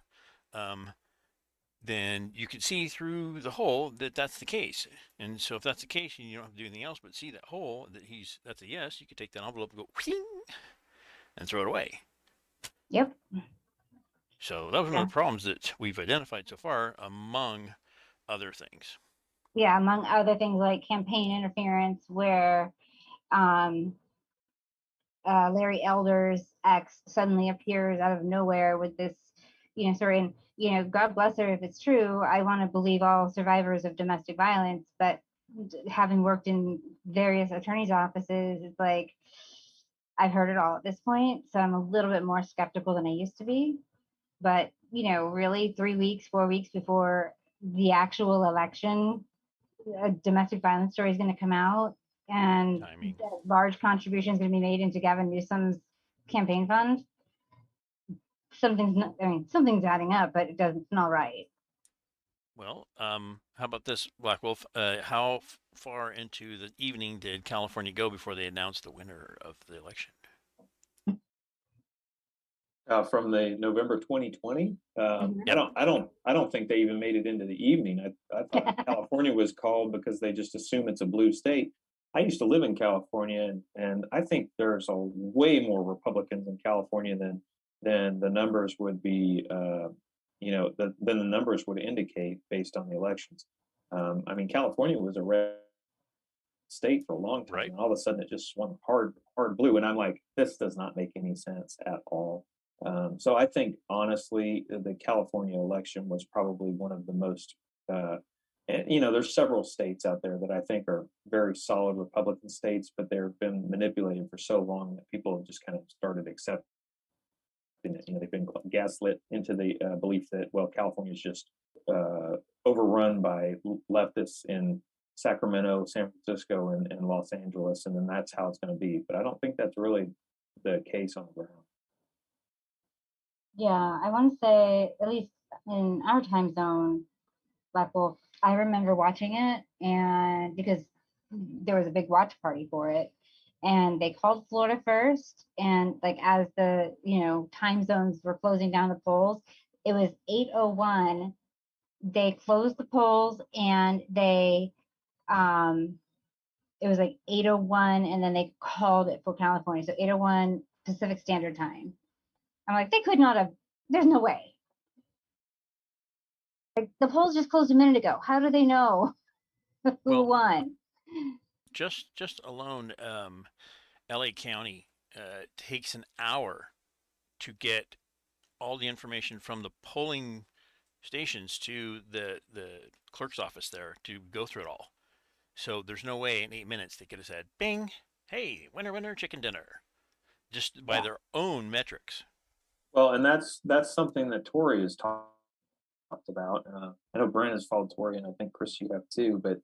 then you can see through the hole that that's the case. And so if that's the case, and you don't have to do anything else but see that hole that that's a yes, you could take that envelope and go whing, and throw it away. Yep. So that was one of the problems that we've identified so far, among other things. Yeah, among other things like campaign interference, where Larry Elder's ex suddenly appears out of nowhere with this, story. And, God bless her if it's true. I want to believe all survivors of domestic violence, but having worked in various attorneys' offices, it's like I've heard it all at this point. So I'm a little bit more skeptical than I used to be. But, really 3 weeks, 4 weeks before the actual election, a domestic violence story is going to come out, and Timing. large contributions going to be made into Gavin Newsom's campaign fund. Something's adding up, but it doesn't smell right. Well, how about this, Black Wolf? How far into the evening did California go before they announced the winner of the election? From the November 2020, I don't think they even made it into the evening. I thought California was called because they just assume it's a blue state. I used to live in California, and I think there's a way more Republicans in California than the numbers would be, than the numbers would indicate based on the elections. I mean, California was a red state for a long time, Right. and all of a sudden it just swung hard blue, and I'm like, this does not make any sense at all. So I think honestly, the California election was probably one of the most. And, there's several states out there that I think are very solid Republican states, but they've been manipulated for so long that people have just kind of started accepting it. They've been gaslit into the belief that, well, California is just overrun by leftists in Sacramento, San Francisco, and Los Angeles, and then that's how it's going to be. But I don't think that's really the case on the ground. Yeah, I want to say, at least in our time zone, Black Wolf, I remember watching it, and because there was a big watch party for it, and they called Florida first, and like as the time zones were closing down the polls, it was 8:01. They closed the polls, and it was like 8:01, and then they called it for California, so 8:01 Pacific Standard Time. I'm like, they could not have. There's no way. Like, the polls just closed a minute ago. How do they know who won? Just alone, LA County takes an hour to get all the information from the polling stations to the clerk's office there to go through it all. So there's no way in 8 minutes they could have said, "Bing, hey, winner, winner, chicken dinner," just by their own metrics. Well, and that's something that Tori has talked about. I know Brent has followed Tori, and I think Chris, you have too. But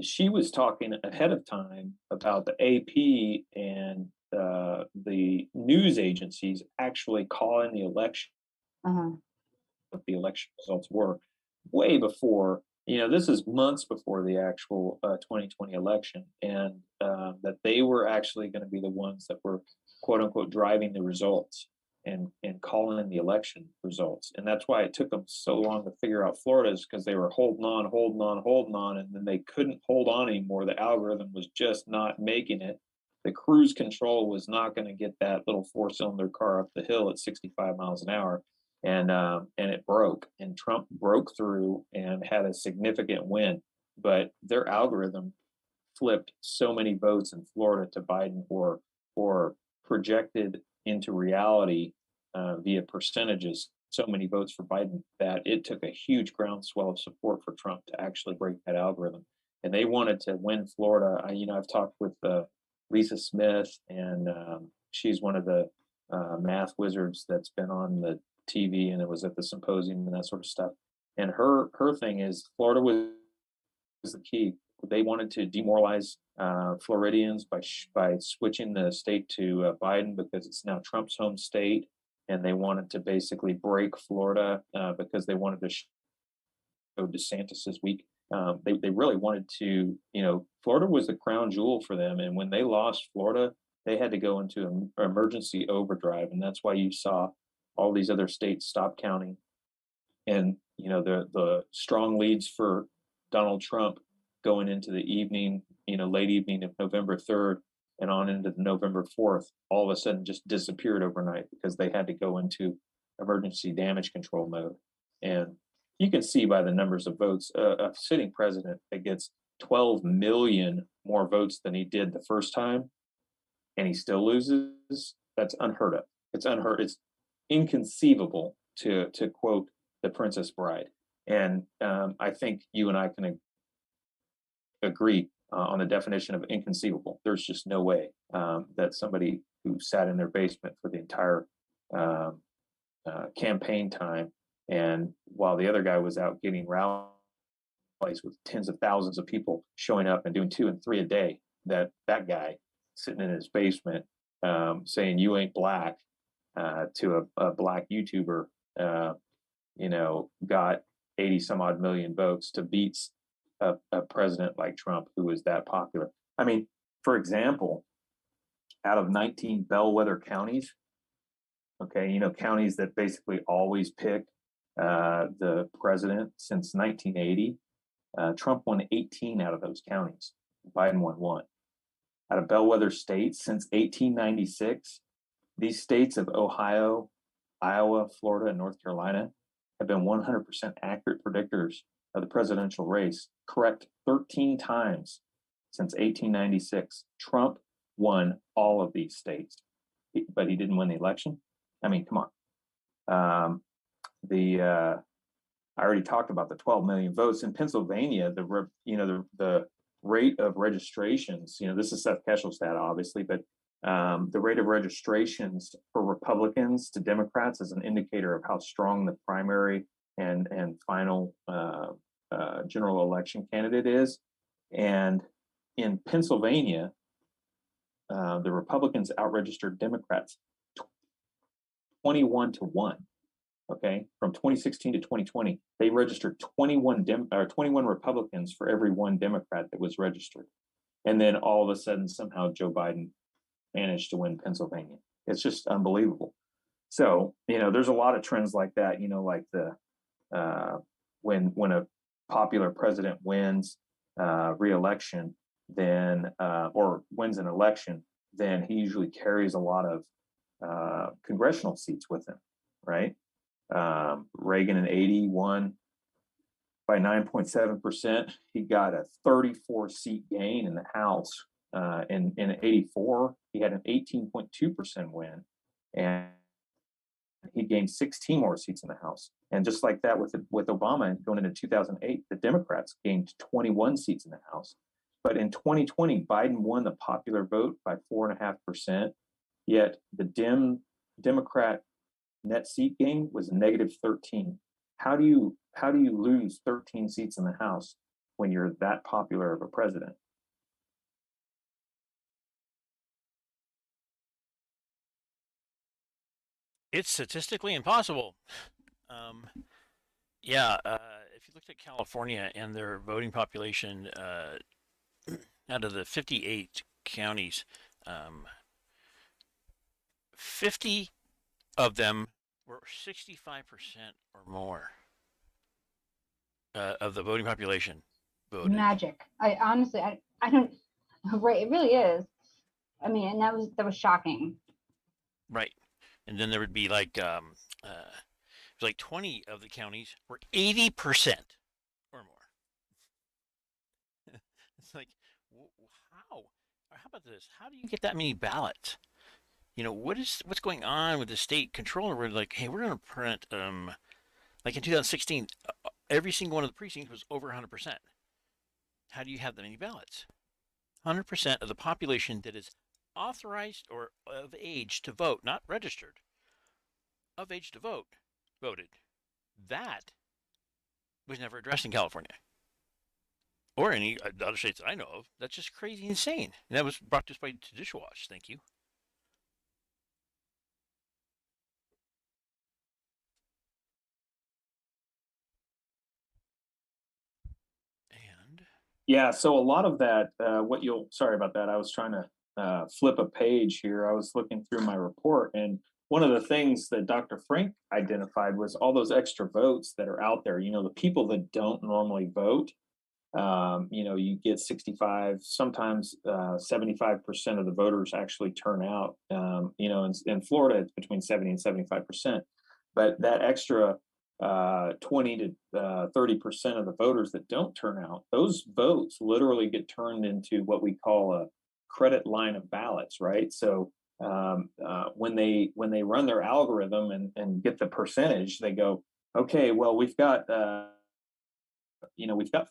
she was talking ahead of time about the AP and the news agencies actually calling the election. What the election results were way before. This is months before the actual 2020 election, and that they were actually going to be the ones that were, quote unquote, driving the results and calling the election results. And that's why it took them so long to figure out Florida's, because they were holding on, and then they couldn't hold on anymore. The algorithm was just not making it. The cruise control was not going to get that little 4-cylinder car up the hill at 65 miles an hour. And it broke, and Trump broke through and had a significant win. But their algorithm flipped so many votes in Florida to Biden, or projected into reality via percentages so many votes for Biden, that it took a huge groundswell of support for Trump to actually break that algorithm. And they wanted to win Florida. I've talked with Lisa Smith, and she's one of the math wizards that's been on the TV, and it was at the symposium and that sort of stuff. And her thing is Florida was the key. They wanted to demoralize Floridians by switching the state to Biden, because it's now Trump's home state, and they wanted to basically break Florida because they wanted to show DeSantis weak. They really wanted to, Florida was the crown jewel for them, and when they lost Florida, they had to go into an emergency overdrive, and that's why you saw all these other states stop counting. And the strong leads for Donald Trump going into the evening, late evening of November 3rd and on into November 4th, all of a sudden just disappeared overnight because they had to go into emergency damage control mode. And you can see by the numbers of votes, a sitting president that gets 12 million more votes than he did the first time, and he still loses. That's unheard of. It's unheard. It's inconceivable, to quote The Princess Bride. And I think you and I can agree on the definition of inconceivable. There's just no way that somebody who sat in their basement for the entire campaign time, and while the other guy was out getting rallies with tens of thousands of people showing up and doing 2 and 3 a day, that guy sitting in his basement saying "you ain't black" to a black YouTuber, got 80 some odd million votes to beat a president like Trump, who is that popular. I mean, for example, out of 19 bellwether counties, okay, counties that basically always pick the president since 1980, Trump won 18 out of those counties. Biden won 1. Out of bellwether states since 1896, these states of Ohio, Iowa, Florida, and North Carolina have been 100% accurate predictors of the presidential race, correct 13 times since 1896. Trump won all of these states, but he didn't win the election. I mean, come on. I already talked about the 12 million votes in Pennsylvania. The rate of registrations. This is Seth Keshel's data, obviously, but the rate of registrations for Republicans to Democrats is an indicator of how strong the primary and final general election candidate is. And in Pennsylvania, the Republicans outregistered Democrats 21-1. Okay, from 2016 to 2020, they registered 21 Republicans for every 1 Democrat that was registered. And then all of a sudden, somehow Joe Biden managed to win Pennsylvania. It's just unbelievable. So, there's a lot of trends like that, like when a popular president wins re-election, then or wins an election, then he usually carries a lot of congressional seats with him, right? Reagan in 80 won by 9.7%. He got a 34 seat gain in the House. In 84, he had an 18.2% win, and he gained 16 more seats in the House. And just like that with Obama going into 2008, the Democrats gained 21 seats in the House. But in 2020, Biden won the popular vote by 4.5%. Yet the Democrat net seat gain was -13. How do you lose 13 seats in the House when you're that popular of a president? It's statistically impossible. If you looked at California and their voting population, out of the 58 counties, 50 of them were 65% or more of the voting population voted. Magic. I honestly, I don't. Right, it really is. I mean, and that was shocking. Right, and then there would be like it was like 20 of the counties were 80% or more. It's like, how? Or how about this? How do you get that many ballots? What's going on with the state controller? We're like, hey, we're going to print, like in 2016, every single one of the precincts was over 100%. How do you have that many ballots? 100% of the population that is authorized or of age to vote, not registered, of age to vote, voted. That was never addressed in California or any other states that I know of. That's just crazy insane. And that was brought to us by Judicial Watch. Thank you. Yeah, so a lot of that, sorry about that. I was trying to flip a page here. I was looking through my report, and one of the things that Dr. Frank identified was all those extra votes that are out there. The people that don't normally vote, you get 65, sometimes 75% of the voters actually turn out. In Florida, it's between 70 and 75%. But that extra 20 to 30% of the voters that don't turn out, those votes literally get turned into what we call a credit line of ballots, right? So when they run their algorithm and get the percentage, they go, okay, well, we've got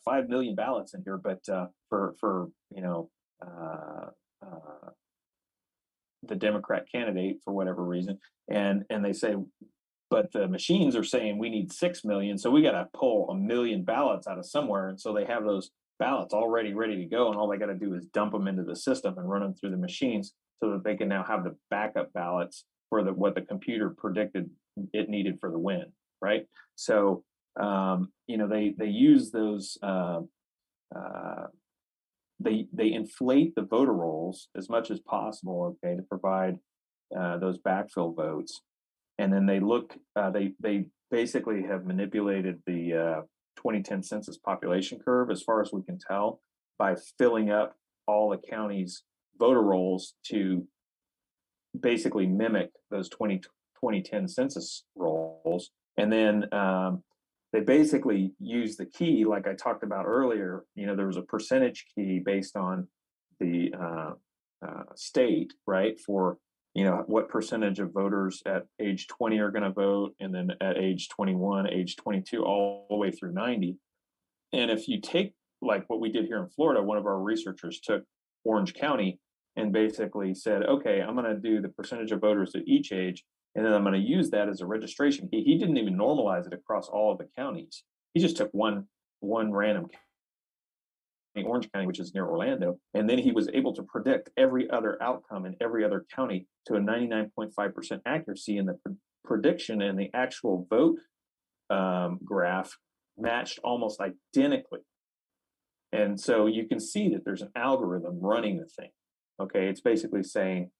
5 million ballots in here, but for the Democrat candidate for whatever reason, and they say, but the machines are saying we need 6 million, so we got to pull 1 million ballots out of somewhere, and so they have those ballots already ready to go, and all they got to do is dump them into the system and run them through the machines so that they can now have the backup ballots for what the computer predicted it needed for the win, right? So they use those. They inflate the voter rolls as much as possible, okay, to provide those backfill votes, and then they look. They basically have manipulated the 2010 census population curve, as far as we can tell, by filling up all the counties' voter rolls to basically mimic those 2010 census rolls, and then they basically use the key, like I talked about earlier. There was a percentage key based on the state, right? For what percentage of voters at age 20 are going to vote, and then at age 21, age 22, all the way through 90. And if you take like what we did here in Florida, one of our researchers took Orange County and basically said, okay, I'm going to do the percentage of voters at each age, and then I'm going to use that as a registration key. He didn't even normalize it across all of the counties. He just took one random county, Orange County, which is near Orlando, and then he was able to predict every other outcome in every other county to a 99.5% accuracy, and the prediction and the actual vote graph matched almost identically. And so you can see that there's an algorithm running the thing. Okay, it's basically saying,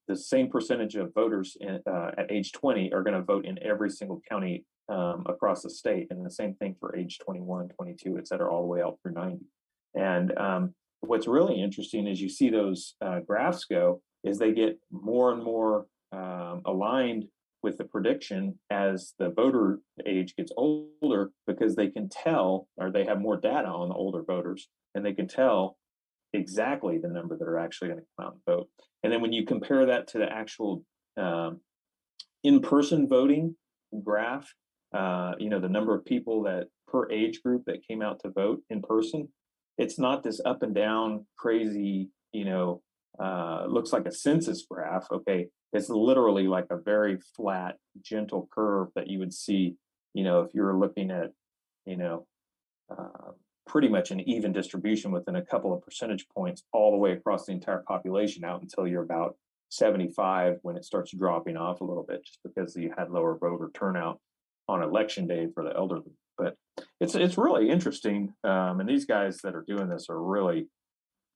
the same percentage of voters at age 20 are going to vote in every single county across the state, and the same thing for age 21, 22, et cetera, all the way out through 90. And what's really interesting is you see those graphs go, is they get more and more aligned with the prediction as the voter age gets older, because they can tell, or they have more data on the older voters, and they can tell exactly the number that are actually going to come out and vote. And then when you compare that to the actual in-person voting graph, the number of people that per age group that came out to vote in person, it's not this up and down crazy, looks like a census graph. Okay, it's literally like a very flat, gentle curve that you would see, if you were looking at, pretty much an even distribution within a couple of percentage points all the way across the entire population out until you're about 75, when it starts dropping off a little bit, just because you had lower voter turnout on election day for the elderly. But it's really interesting, and these guys that are doing this are really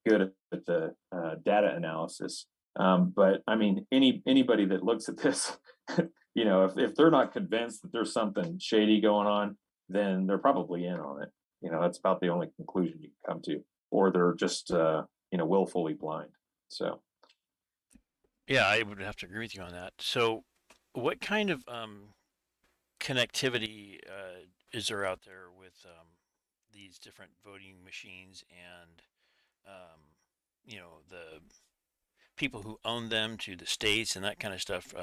good at the data analysis. But I mean, anybody that looks at this, if they're not convinced that there's something shady going on, then they're probably in on it. That's about the only conclusion you can come to, or they're just willfully blind. So Yeah, I would have to agree with you on that. So, what kind of connectivity is there out there with these different voting machines and the people who own them, to the states and that kind of stuff?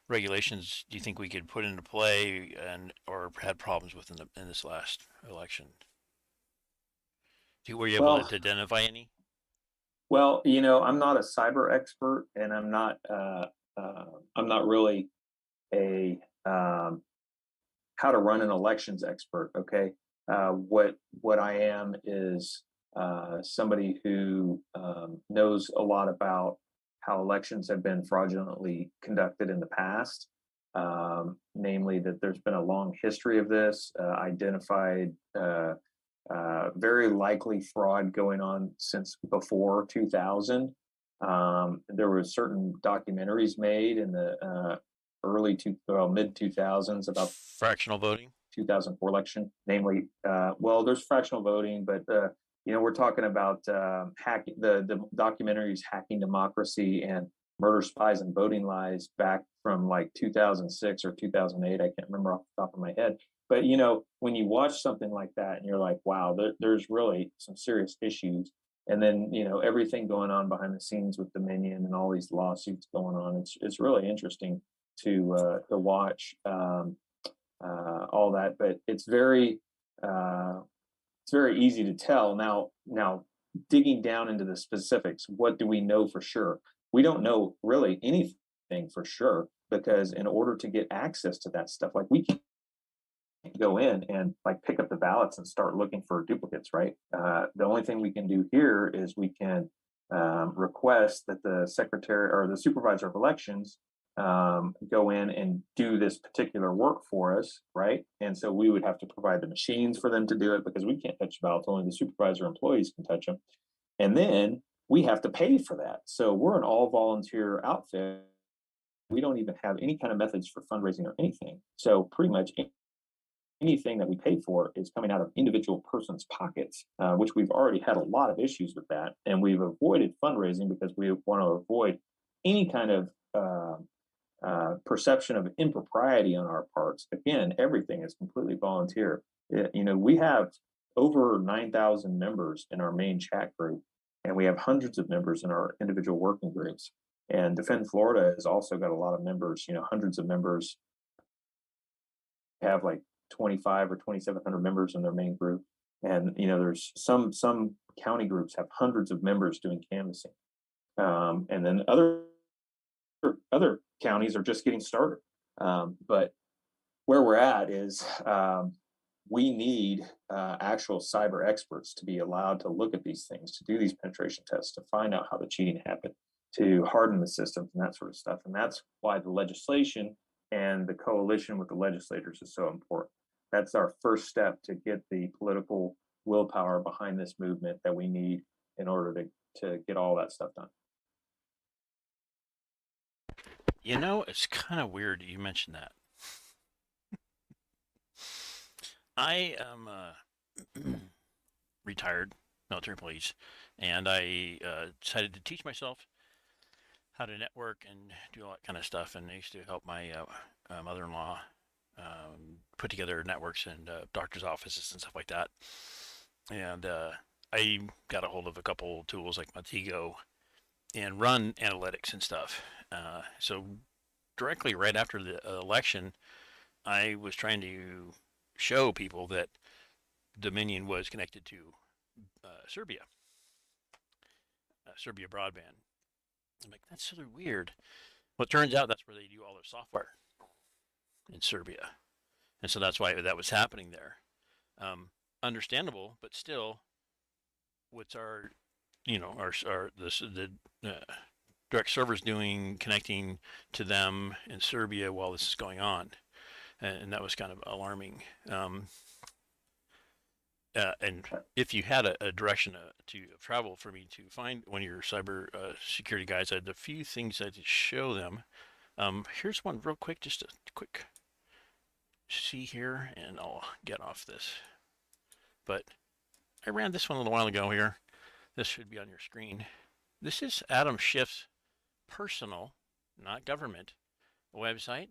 Regulations do you think we could put into play and or had problems with in this last election? Were you able well, to identify any? I'm not a cyber expert, and I'm not really a how to run an elections expert. Okay, what I am is somebody who knows a lot about how elections have been fraudulently conducted in the past. Namely, that there's been a long history of this, identified very likely fraud going on since before 2000. There were certain documentaries made in the mid 2000s about Fractional voting. 2004 election, namely, well, there's fractional voting, but we're talking about hacking the documentaries "Hacking Democracy" and "Murder, Spies, and Voting Lies" back from like 2006 or 2008. I can't remember off the top of my head. But when you watch something like that, and you're like, wow, there's really some serious issues. And then everything going on behind the scenes with Dominion and all these lawsuits going on. It's really interesting to watch. All that, but it's very easy to tell now. Digging down into the specifics, what do we know for sure? We don't know really anything for sure, because in order to get access to that stuff, like we can go in and like pick up the ballots and start looking for duplicates, right? The only thing we can do here is we can request that the secretary or the supervisor of elections go in and do this particular work for us, right? And so we would have to provide the machines for them to do it, because we can't touch ballots, only the supervisor employees can touch them. And then we have to pay for that. So we're an all volunteer outfit. We don't even have any kind of methods for fundraising or anything. So pretty much anything that we pay for is coming out of individual persons' pockets, which we've already had a lot of issues with that. And we've avoided fundraising because we want to avoid any kind of perception of impropriety on our parts. Again, everything is completely volunteer. We have over 9,000 members in our main chat group, and we have hundreds of members in our individual working groups. And Defend Florida has also got a lot of members, hundreds of members. Have like 25 or 2,700 members in their main group. And, there's some county groups have hundreds of members doing canvassing. And then other counties are just getting started. But where we're at is we need actual cyber experts to be allowed to look at these things, to do these penetration tests, to find out how the cheating happened, to harden the systems and that sort of stuff. And that's why the legislation and the coalition with the legislators is so important. That's our first step to get the political willpower behind this movement that we need in order to get all that stuff done. It's kind of weird you mentioned that. I am retired military police, and I decided to teach myself how to network and do all that kind of stuff. And I used to help my mother-in-law put together networks and doctor's offices and stuff like that. And I got a hold of a couple tools like Montego and run analytics and stuff. So directly right after the election, I was trying to show people that Dominion was connected to Serbia broadband. I'm like, that's sort of weird. Well, it turns out that's where they do all their software in Serbia. And so that's why that was happening there. Understandable, but still, what's the direct servers doing, connecting to them in Serbia while this is going on? And that was kind of alarming. And if you had a direction to travel for me to find one of your cyber security guys, I had a few things I had to show them. Here's one real quick, just a quick see here, and I'll get off this. But I ran this one a little while ago here. This should be on your screen. This is Adam Schiff's personal, not government, website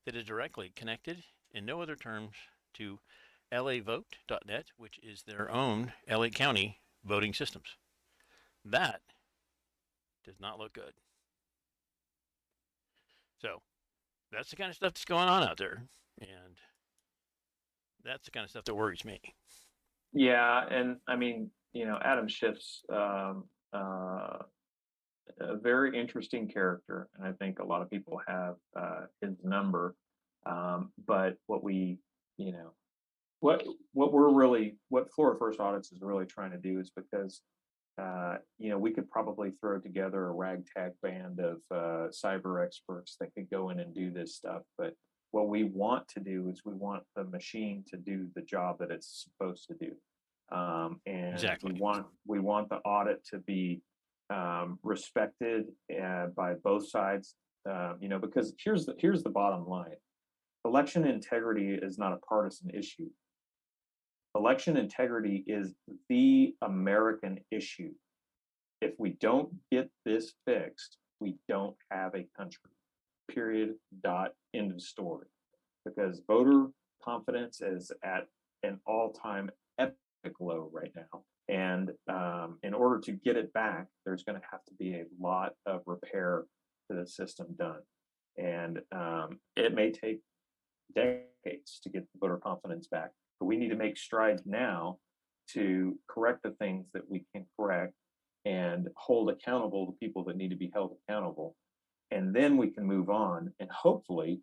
that is directly connected in no other terms to lavote.net, which is their own LA County voting systems. That does not look good. So that's the kind of stuff that's going on out there, and that's the kind of stuff that worries me. Yeah, and I mean, Adam Schiff's a very interesting character, and I think a lot of people have his number. But what what Florida First Audits is really trying to do is, because we could probably throw together a ragtag band of cyber experts that could go in and do this stuff. But what we want to do is we want the machine to do the job that it's supposed to do. And exactly. we want the audit to be respected by both sides. Because here's the bottom line: election integrity is not a partisan issue. Election integrity is the American issue. If we don't get this fixed, we don't have a country. Period. Dot. End of story. Because voter confidence is at an all-time epic low right now. And in order to get it back, there's going to have to be a lot of repair to the system done. And it may take decades to get voter confidence back. But we need to make strides now to correct the things that we can correct and hold accountable the people that need to be held accountable. And then we can move on and hopefully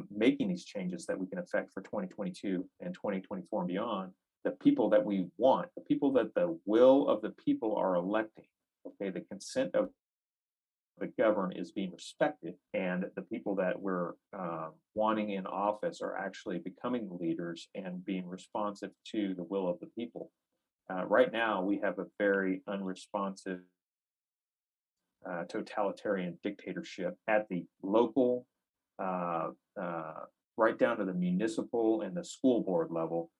making these changes that we can affect for 2022 and 2024 and beyond, the people that we want, the people that the will of the people are electing, okay, the consent of the governed is being respected, and the people that we're wanting in office are actually becoming leaders and being responsive to the will of the people. Right now, we have a very unresponsive totalitarian dictatorship at the local, right down to the municipal and the school board level,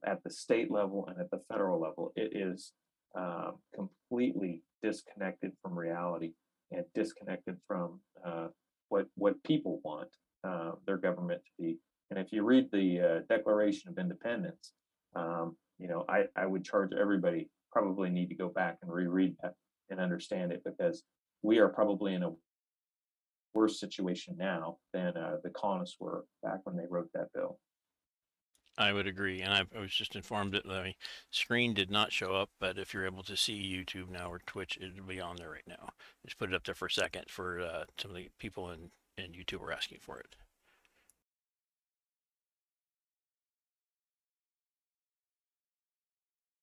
at the state level and at the federal level. It is completely disconnected from reality and disconnected from what people want their government to be. And if you read the Declaration of Independence, I would charge everybody probably need to go back and reread that and understand it, because we are probably in a worse situation now than the colonists were back when they wrote that bill. I would agree, and I was just informed that the screen did not show up, but if you're able to see YouTube now or Twitch, it'll be on there right now. Just put it up there for a second for some of the people in YouTube were asking for it.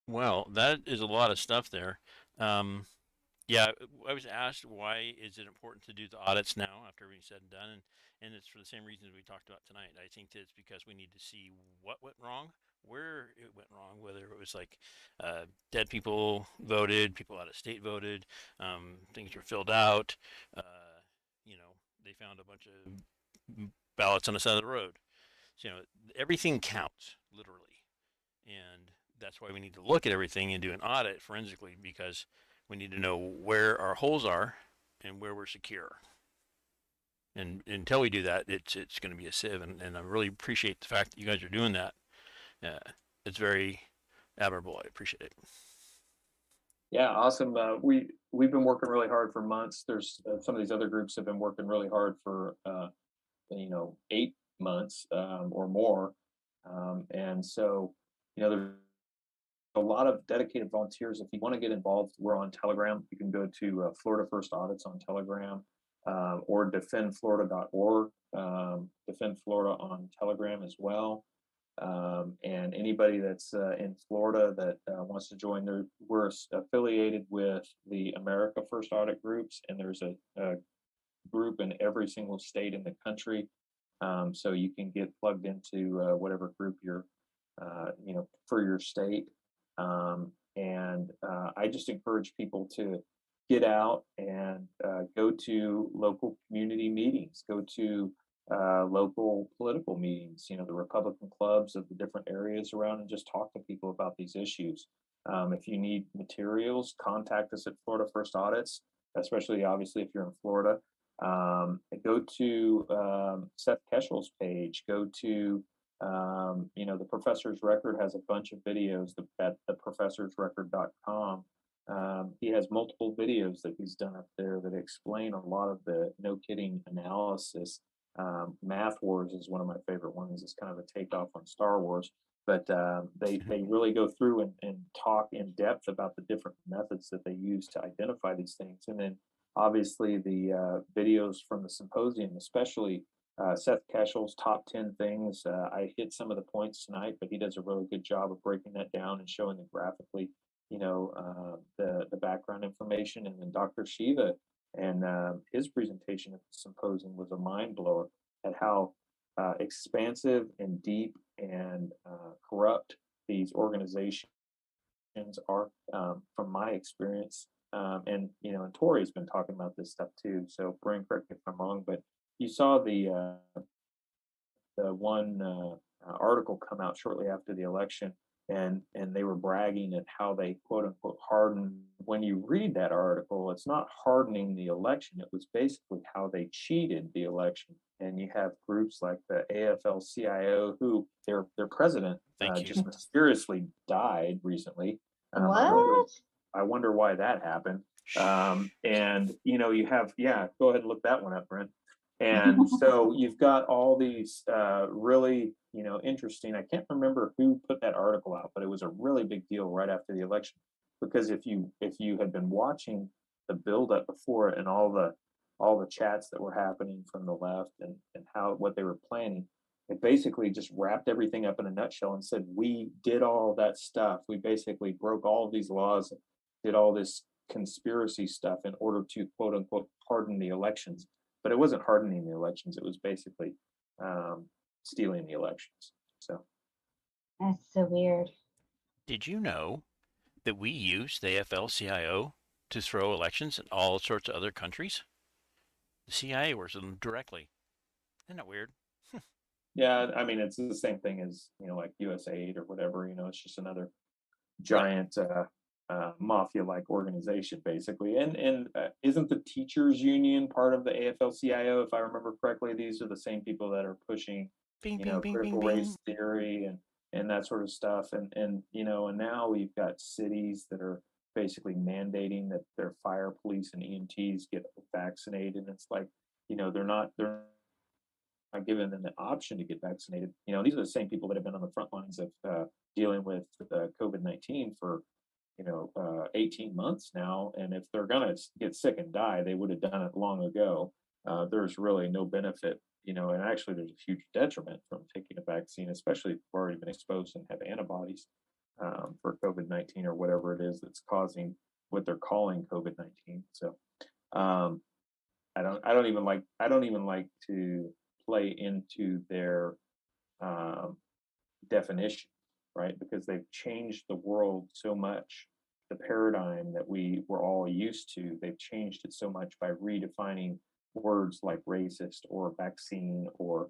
Well, that is a lot of stuff there. Yeah, I was asked why is it important to do the audits now after everything's said and done, and it's for the same reasons we talked about tonight. I think that it's because we need to see what went wrong, where it went wrong, whether it was like dead people voted, people out of state voted, things were filled out, they found a bunch of ballots on the side of the road. So, everything counts, literally. And that's why we need to look at everything and do an audit forensically, because we need to know where our holes are and where we're secure. And until we do that, it's going to be a sieve. And I really appreciate the fact that you guys are doing that. It's very admirable. I appreciate it. Yeah, awesome. We've been working really hard for months. There's some of these other groups have been working really hard for 8 months or more, and so there's a lot of dedicated volunteers. If you want to get involved, we're on Telegram. You can go to Florida First Audits on Telegram, or defendflorida.org, Defend Florida on Telegram as well. And anybody that's in Florida that wants to join, we're affiliated with the America First Audit groups, and there's a group in every single state in the country. So you can get plugged into whatever group you're, for your state. And I just encourage people to get out and go to local community meetings, go to local political meetings, the Republican clubs of the different areas around, and just talk to people about these issues. If you need materials, contact us at Florida First Audits, especially obviously if you're in Florida. Go to Seth Keshel's page, go to the Professor's Record has a bunch of videos at theprofessorsrecord.com. He has multiple videos that he's done up there that explain a lot of the no kidding analysis. Math Wars is one of my favorite ones. It's kind of a takeoff on Star Wars, but they really go through and talk in depth about the different methods that they use to identify these things. And then obviously the videos from the symposium, especially Seth Keshel's top 10 things. I hit some of the points tonight, but he does a really good job of breaking that down and showing it graphically, the background information. And then Dr. Shiva and his presentation at the symposium was a mind blower at how expansive and deep and corrupt these organizations are, from my experience. And and Tori's been talking about this stuff too. So, Brian, correct me if I'm wrong, but you saw the one article come out shortly after the election, and they were bragging at how they quote unquote hardened. When you read that article, it's not hardening the election; it was basically how they cheated the election. And you have groups like the AFL-CIO, who their president Thank you. just mysteriously died recently. What? I wonder why that happened. And you have, yeah, go ahead and look that one up, Brent. And so you've got all these really, interesting. I can't remember who put that article out, but it was a really big deal right after the election, because if you had been watching the buildup before it and all the chats that were happening from the left, and how what they were planning, it basically just wrapped everything up in a nutshell and said, we did all that stuff. We basically broke all of these laws, did all this conspiracy stuff in order to quote unquote harden the elections. But it wasn't hardening the elections; it was basically um, stealing the elections. So That's so weird. Did you know that we use the AFL-CIO to throw elections in all sorts of other countries? The CIA works with them directly. Isn't that weird? yeah, I mean, it's the same thing as like USAID or whatever. It's just another Right. giant mafia-like organization, basically. And isn't the teachers union part of the AFL-CIO? If I remember correctly, these are the same people that are pushing, Bing, bing, bing, bing, critical bing. race theory and that sort of stuff. And now we've got cities that are basically mandating that their fire police and EMTs get vaccinated. And it's like, they're not giving them the option to get vaccinated. These are the same people that have been on the front lines of dealing with COVID-19 for 18 months now. And if they're going to get sick and die, they would have done it long ago. There's really no benefit, and actually there's a huge detriment from taking a vaccine, especially if you've already been exposed and have antibodies for COVID-19 or whatever it is that's causing what they're calling COVID-19. So um, I don't even like to play into their um, definition, right? Because they've changed the world so much. The paradigm that we were all used to, they've changed it so much by redefining words like racist or vaccine or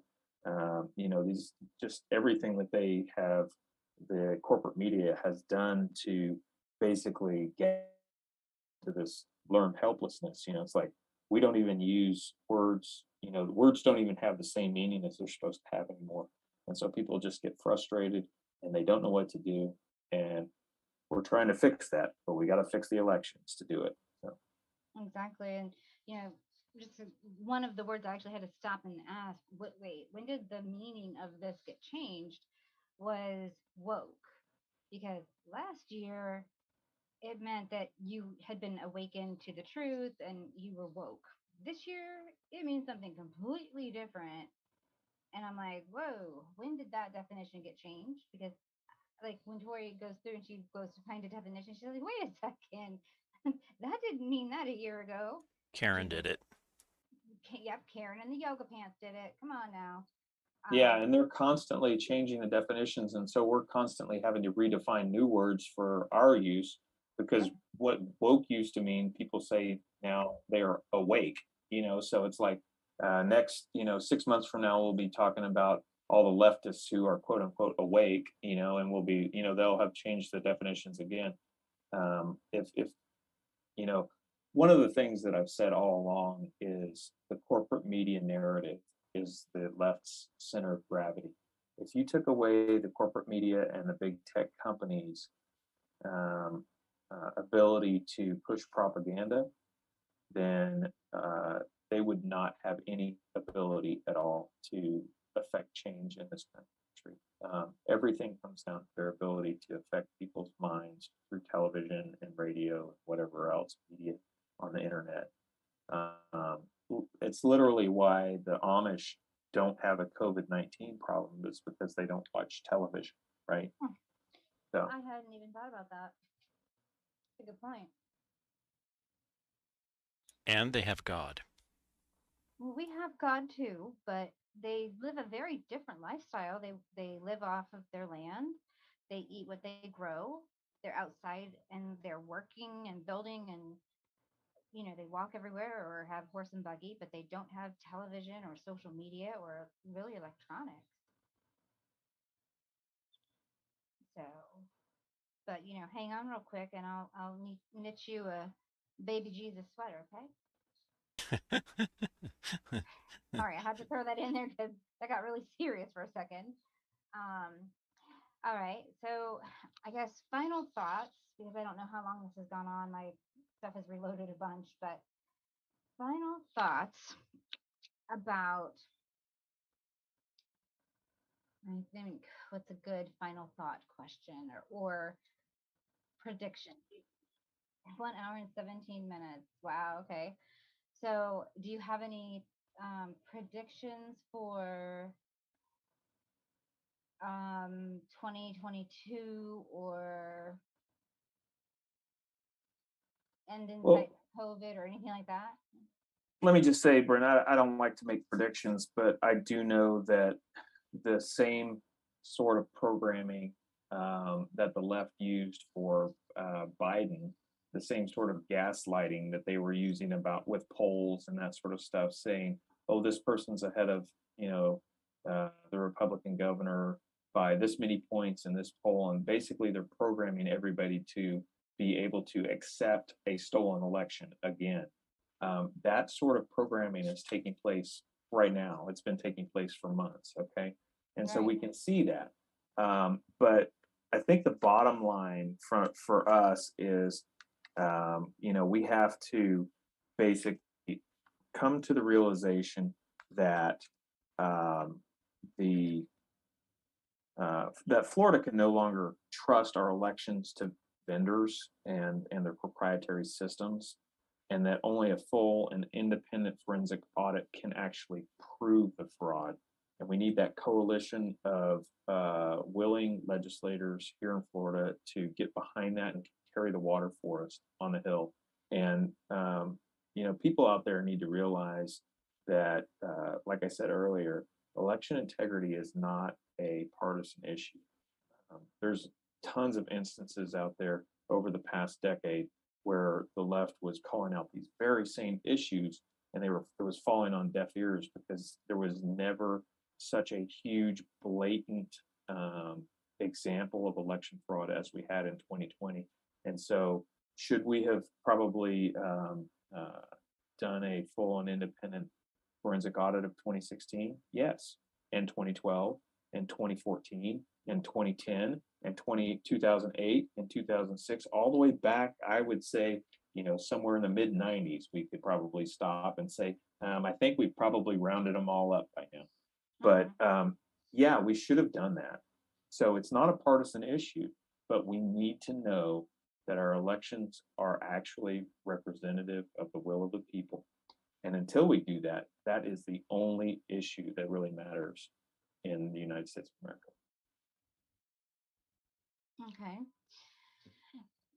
these, just everything that they have, the corporate media has done to basically get to this learned helplessness. It's like we don't even use words. The words don't even have the same meaning as they're supposed to have anymore. And so people just get frustrated and they don't know what to do. And we're trying to fix that, but we got to fix the elections to do it. So, Exactly. And, you know, one of the words I actually had to stop and ask, wait, when did the meaning of this get changed? Was woke. Because last year it meant that you had been awakened to the truth and you were woke. This year it means something completely different. And I'm like, whoa, when did that definition get changed? Because like when Tori goes through and she goes to find a definition, she's like, wait a second, that didn't mean that a year ago. And Karen she did goes, it. yep, Karen in the yoga pants did it. Come on now. yeah, Um, and they're constantly changing the definitions. And so we're constantly having to redefine new words for our use, because yep. what woke used to mean, people say now they're awake, so it's like next, 6 months from now, we'll be talking about all the leftists who are quote unquote awake, and we'll be, they'll have changed the definitions again. If you know, one of the things that I've said all along is the corporate media narrative is the left's center of gravity. If you took away the corporate media and the big tech companies' ability to push propaganda, then they would not have any ability at all to affect change in this country. Everything comes down to their ability to affect people's minds through television and radio and whatever else media on the internet. Um, it's literally why the Amish don't have a COVID-19 problem, is because they don't watch television, right? Huh, So I hadn't even thought about that. That's a good point. And they have God. Well, we have God too, but they live a very different lifestyle. They live off of their land. They eat what they grow. they're outside and they're working and building and they walk everywhere or have horse and buggy, but they don't have television or social media or really electronics. So, but hang on real quick, and I'll knit you a baby Jesus sweater, okay? Sorry, I had to throw that in there because that got really serious for a second. All right, so I guess final thoughts, because I don't know how long this has gone on. My stuff is reloaded a bunch, but final thoughts about, I think, what's a good final thought question or prediction? 1 hour and 17 minutes. Wow. Okay. So, do you have any predictions for 2022 or end in sight COVID or anything like that? Let me just say, Brent, I don't like to make predictions, but I do know that the same sort of programming that the left used for Biden, the same sort of gaslighting that they were using about with polls and that sort of stuff, saying, "Oh, this person's ahead of the Republican governor by this many points in this poll," and basically they're programming everybody to be able to accept a stolen election again. That sort of programming is taking place right now. It's been taking place for months. Okay. And so we can see that. But I think the bottom line for us is, we have to basically come to the realization that the that Florida can no longer trust our elections to vendors and their proprietary systems, and that only a full and independent forensic audit can actually prove the fraud. And we need that coalition of willing legislators here in Florida to get behind that and carry the water for us on the Hill. And people out there need to realize that, like I said earlier, election integrity is not a partisan issue. There's tons of instances out there over the past decade where the left was calling out these very same issues, and it was falling on deaf ears because there was never such a huge, blatant example of election fraud as we had in 2020. And so, should we have probably done a full and independent forensic audit of 2016? Yes. And 2012 and 2014 and 2010 and 2008 and 2006, all the way back, I would say, somewhere in the mid 90s, we could probably stop and say, I think we've probably rounded them all up by now. But yeah, we should have done that. So it's not a partisan issue, but we need to know that our elections are actually representative of the will of the people. And until we do that, that is the only issue that really matters in the United States of America. Okay.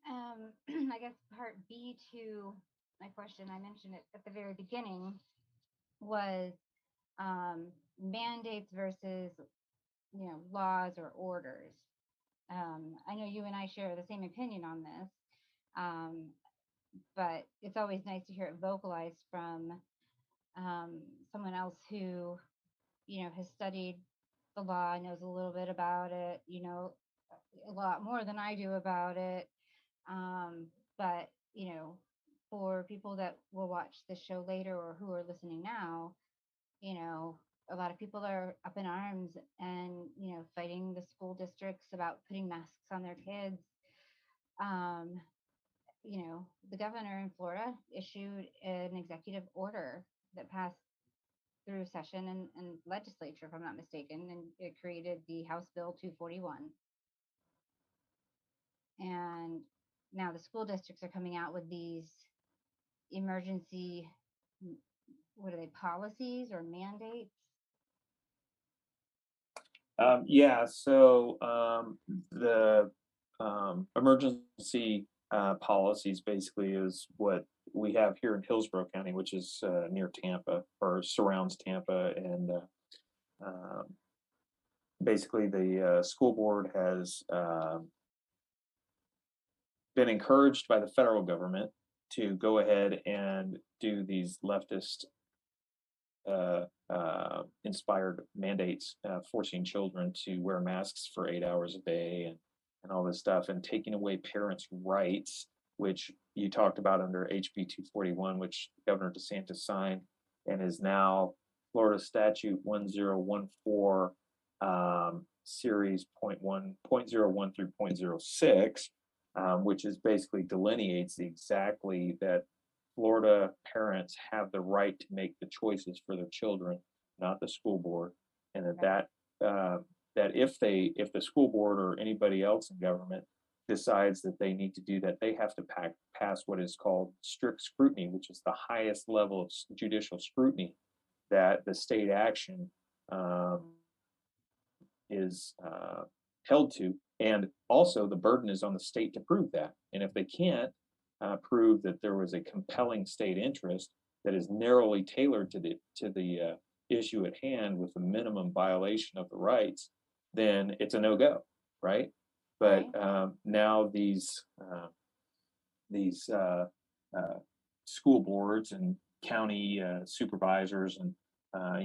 I guess part B to my question, I mentioned it at the very beginning, was mandates versus laws or orders. I know you and I share the same opinion on this, but it's always nice to hear it vocalized from someone else who has studied the law, knows a little bit about it, a lot more than I do about it. But for people that will watch the show later or who are listening now, a lot of people are up in arms and fighting the school districts about putting masks on their kids. The governor in Florida issued an executive order that passed through session and legislature, if I'm not mistaken, and it created the House Bill 241. And now the school districts are coming out with these emergency, what are they, policies or mandates? Yeah, so the emergency policies basically is what we have here in Hillsborough County, which is near Tampa or surrounds Tampa. And basically, the school board has been encouraged by the federal government to go ahead and do these leftist inspired mandates, forcing children to wear masks for 8 hours a day and all this stuff, and taking away parents' rights, which you talked about under HB 241, which Governor DeSantis signed, and is now Florida Statute 1014, Series .1 through .06, which is basically delineates exactly that Florida parents have the right to make the choices for their children, not the school board, and that if the school board or anybody else in government decides that they need to do that, they have to pass what is called strict scrutiny, which is the highest level of judicial scrutiny that the state action is held to. And also, the burden is on the state to prove that. And if they can't prove that there was a compelling state interest that is narrowly tailored to the issue at hand with a minimum violation of the rights, then it's a no-go, right? But now these school boards and county supervisors and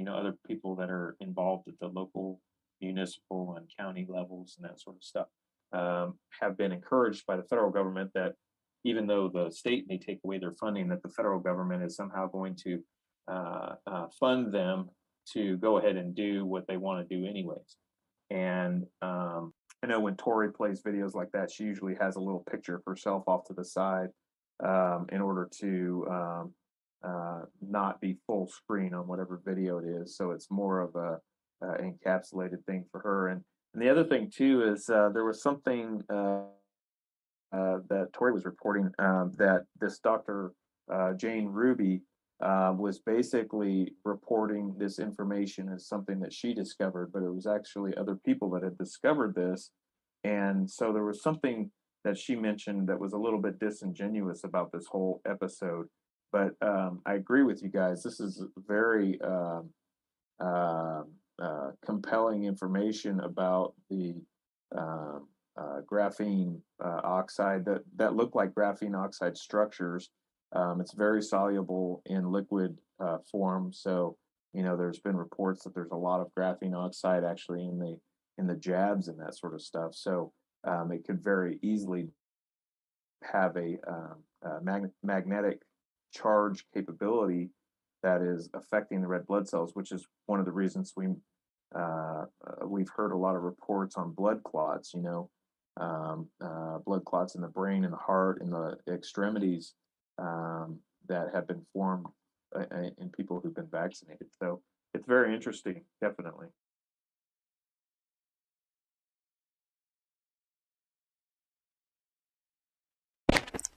other people that are involved at the local, municipal, and county levels and that sort of stuff have been encouraged by the federal government that even though the state may take away their funding, that the federal government is somehow going to fund them to go ahead and do what they want to do anyways. And I know when Tori plays videos like that, she usually has a little picture of herself off to the side in order to not be full screen on whatever video it is. So it's more of a encapsulated thing for her. And the other thing too is there was something that Tori was reporting that this Dr. Jane Ruby was basically reporting this information as something that she discovered, but it was actually other people that had discovered this. And so there was something that she mentioned that was a little bit disingenuous about this whole episode. But I agree with you guys. This is very compelling information about the graphene oxide that look like graphene oxide structures. It's very soluble in liquid form. So, there's been reports that there's a lot of graphene oxide actually in the jabs and that sort of stuff. So it could very easily have a magnetic charge capability that is affecting the red blood cells, which is one of the reasons we've heard a lot of reports on blood clots. Blood clots in the brain and the heart and the extremities that have been formed in people who've been vaccinated. So it's very interesting, definitely.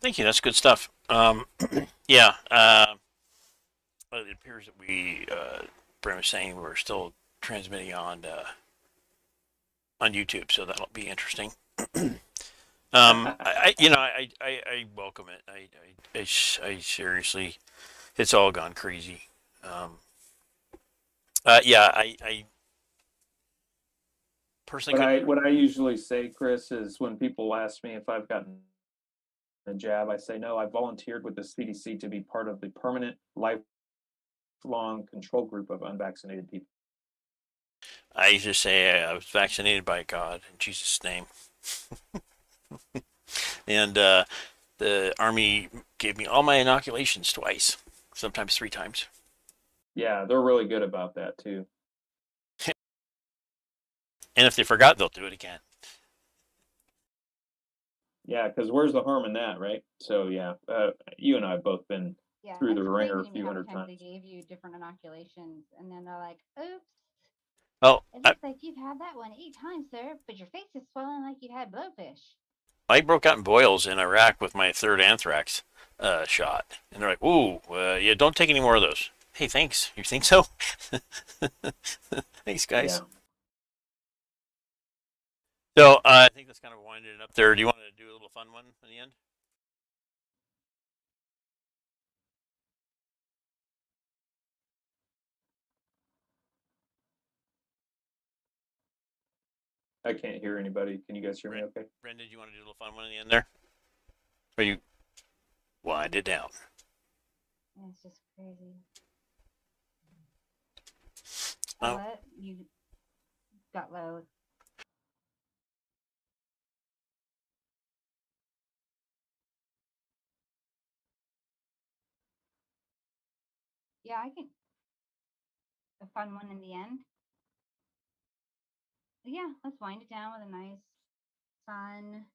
Thank you. That's good stuff. Yeah. It appears that Bram was saying we're still transmitting on YouTube, so that'll be interesting. I welcome it. I seriously, it's all gone crazy. I personally What I usually say, Chris, is when people ask me if I've gotten a jab, I say no. I volunteered with the CDC to be part of the permanent lifelong control group of unvaccinated people. I used to say I was vaccinated by God in Jesus' name. And the Army gave me all my inoculations twice, sometimes 3 times. Yeah, they're really good about that too. And if they forgot, they'll do it again. Yeah, because where's the harm in that, right? So yeah, you and I have both been through the ringer a few hundred times. They gave you different inoculations, and then they're like, "Oops, well, it looks like you've had that one 8 times, sir, but your face is swollen like you had blowfish." I broke out in boils in Iraq with my 3rd anthrax shot, and they're like, "Ooh, yeah, don't take any more of those." Hey, thanks. You think so? Thanks, guys. Yeah. So I think that's kind of winding it up there. Do you want to do a little fun one in the end? I can't hear anybody. Can you guys hear me okay? Brendan, do you want to do a little fun one in the end there? But you wind it down. It's just crazy. Oh. What? You got low. Yeah, I can. A fun one in the end. Yeah, let's wind it down with a nice, fun.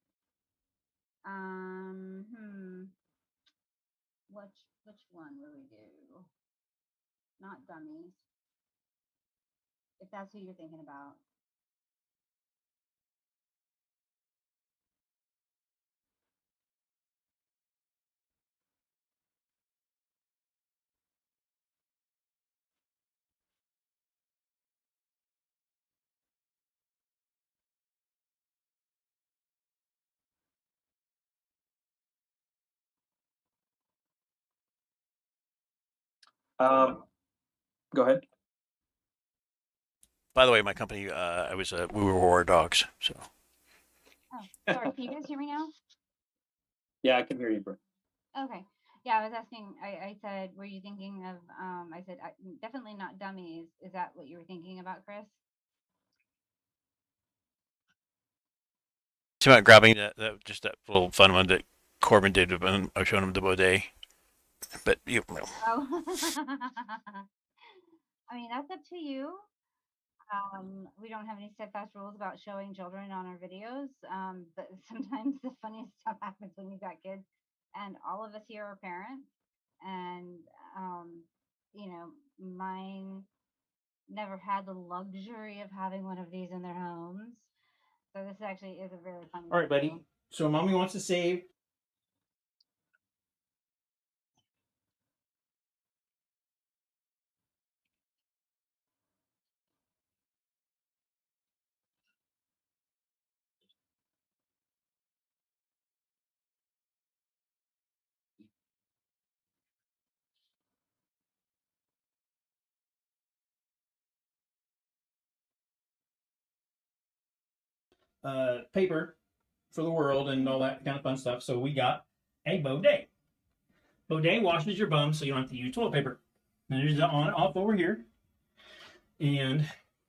Which one will we do? Not dummies. If that's who you're thinking about. Go ahead. By the way, my company, we were war dogs. So. Oh, sorry. Can you guys hear me now? Yeah, I can hear you, bro. Okay. Yeah, I was asking. I said, were you thinking of? I said definitely not dummies. Is that what you were thinking about, Chris? It's about grabbing just that little fun one that Corbin did when I was showing him the bidet. But you know. Oh, I mean that's up to you. We don't have any steadfast rules about showing children on our videos, but sometimes the funniest stuff happens when you've got kids, and all of us here are parents, and um, mine never had the luxury of having one of these in their homes. So this actually is a very funny. All right, buddy. So mommy wants to save. Paper for the world and all that kind of fun stuff. So we got a bidet. Bidet washes your bum so you don't have to use toilet paper. And there's the on and off over here. And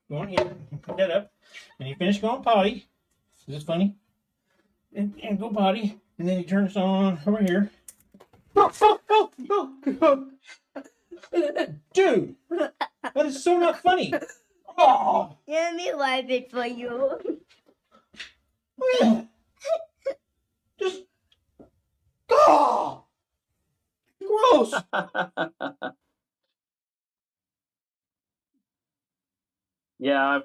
go on here and put that up. And you finish going potty. Is this funny? And go potty. And then you turn this on over here. Dude, that is so not funny. Oh. Let me wipe it for you. Just. Oh. Gross. Yeah,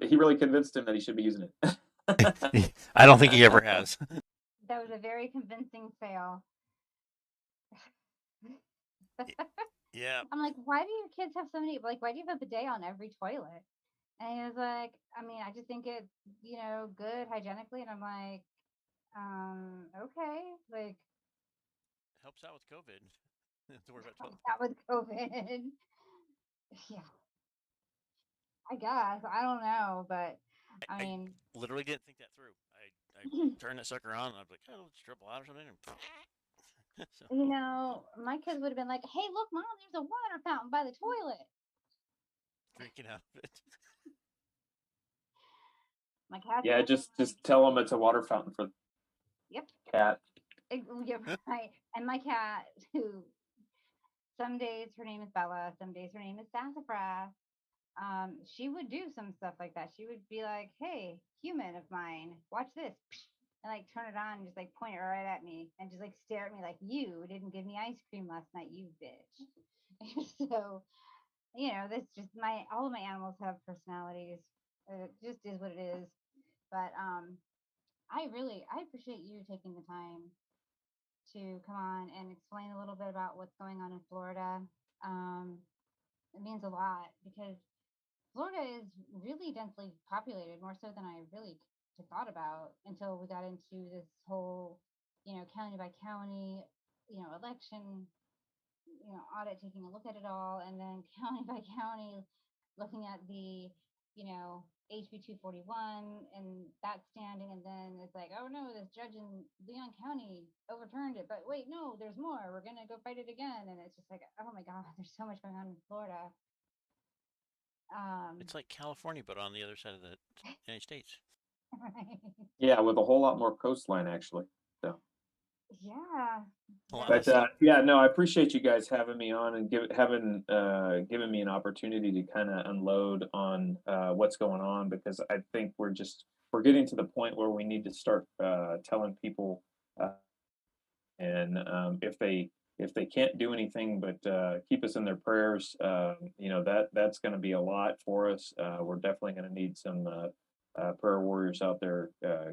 he really convinced him that he should be using it. I don't think he ever has. That was a very convincing fail. Yeah. I'm like, why do your kids have so many? Like, why do you have a bidet on every toilet? And he was like, I mean, I just think it's good hygienically. And I'm like, okay, like It helps out with COVID. Don't worry about toilet. that with COVID. Yeah, I guess I don't know, but I mean, literally didn't think that through. I turned that sucker on and I was like, oh, let's dribble out or something. And so, my kids would have been like, "Hey, look, mom, there's a water fountain by the toilet." drinking out of it. My cat. Yeah, just tell him it's a water fountain for the Yep. cat. Yeah, right. And my cat, who some days her name is Bella, some days her name is Sassafras. She would do some stuff like that. She would be like, "Hey, human of mine, watch this," and like turn it on and just like point it right at me and just like stare at me like, "You didn't give me ice cream last night, you bitch." So, that's just all of my animals have personalities. It just is what it is. But I appreciate you taking the time to come on and explain a little bit about what's going on in Florida. Um, it means a lot because Florida is really densely populated, more so than I really thought about until we got into this whole, county by county, election, audit, taking a look at it all, and then county by county, looking at the, HB 241 and that's standing, and then it's like, oh no, this judge in Leon County overturned it, but wait, no, there's more. We're gonna go fight it again, and it's just like, oh my god, there's so much going on in Florida. It's like California, but on the other side of the United States. Right. Yeah, with a whole lot more coastline, actually. So. Yeah. A lot But less. yeah, no, I appreciate you guys having me on and given me an opportunity to kind of unload on what's going on, because I think we're getting to the point where we need to start telling people, and if they can't do anything but keep us in their prayers, that's going to be a lot for us. We're definitely going to need some prayer warriors out there uh,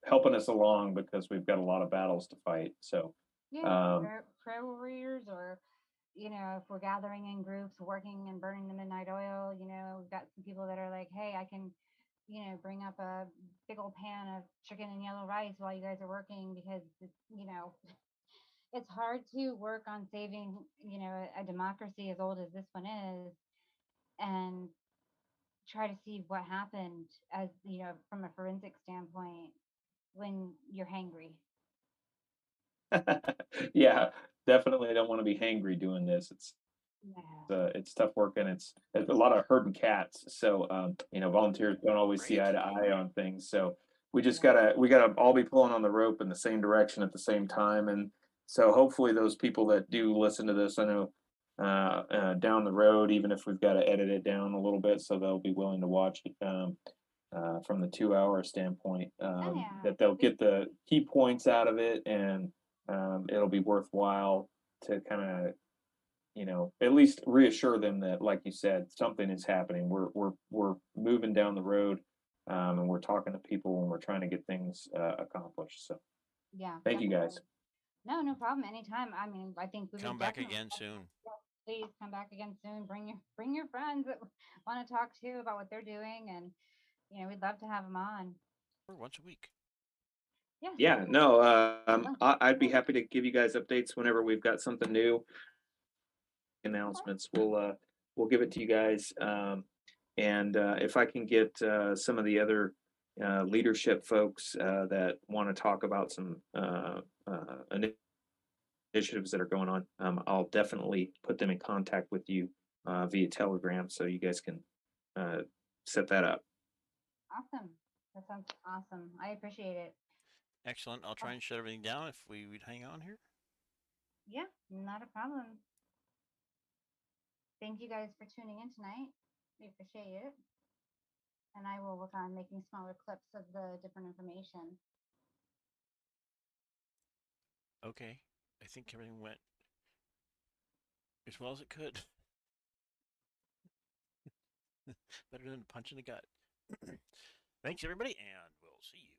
helping us along, because we've got a lot of battles to fight. So. Yeah, prayer warriors, or if we're gathering in groups, working and burning the midnight oil, we've got some people that are like, hey, I can, bring up a big old pan of chicken and yellow rice while you guys are working, because it's hard to work on saving, a democracy as old as this one is, and try to see what happened, as from a forensic standpoint, when you're hangry. Yeah, definitely don't want to be hangry doing this. It's tough work, and it's a lot of herding cats. So volunteers don't always see eye to eye on things. So we gotta all be pulling on the rope in the same direction at the same time. And so hopefully those people that do listen to this, I know down the road, even if we've got to edit it down a little bit, so they'll be willing to watch it from the 2 hour standpoint, that they'll get the key points out of it, and it'll be worthwhile to kind of at least reassure them that, like you said, something is happening. We're moving down the road, and we're talking to people, and we're trying to get things accomplished. So Yeah, thank you guys. No problem. Anytime. I mean, I think we Come would back definitely again soon. please come back again soon. Bring your friends that want to talk too about what they're doing, and we'd love to have them on. Or once a week. Yeah. Yeah, no, I'd be happy to give you guys updates whenever we've got something new. Announcements, we'll give it to you guys. And if I can get some of the other leadership folks that want to talk about some initiatives that are going on, I'll definitely put them in contact with you via Telegram, so you guys can set that up. Awesome. That sounds awesome. I appreciate it. Excellent. I'll try and shut everything down if we would hang on here. Yeah, not a problem. Thank you guys for tuning in tonight. We appreciate it. And I will work on making smaller clips of the different information. Okay. I think everything went as well as it could. Better than a punch in the gut. Thanks, everybody, and we'll see you.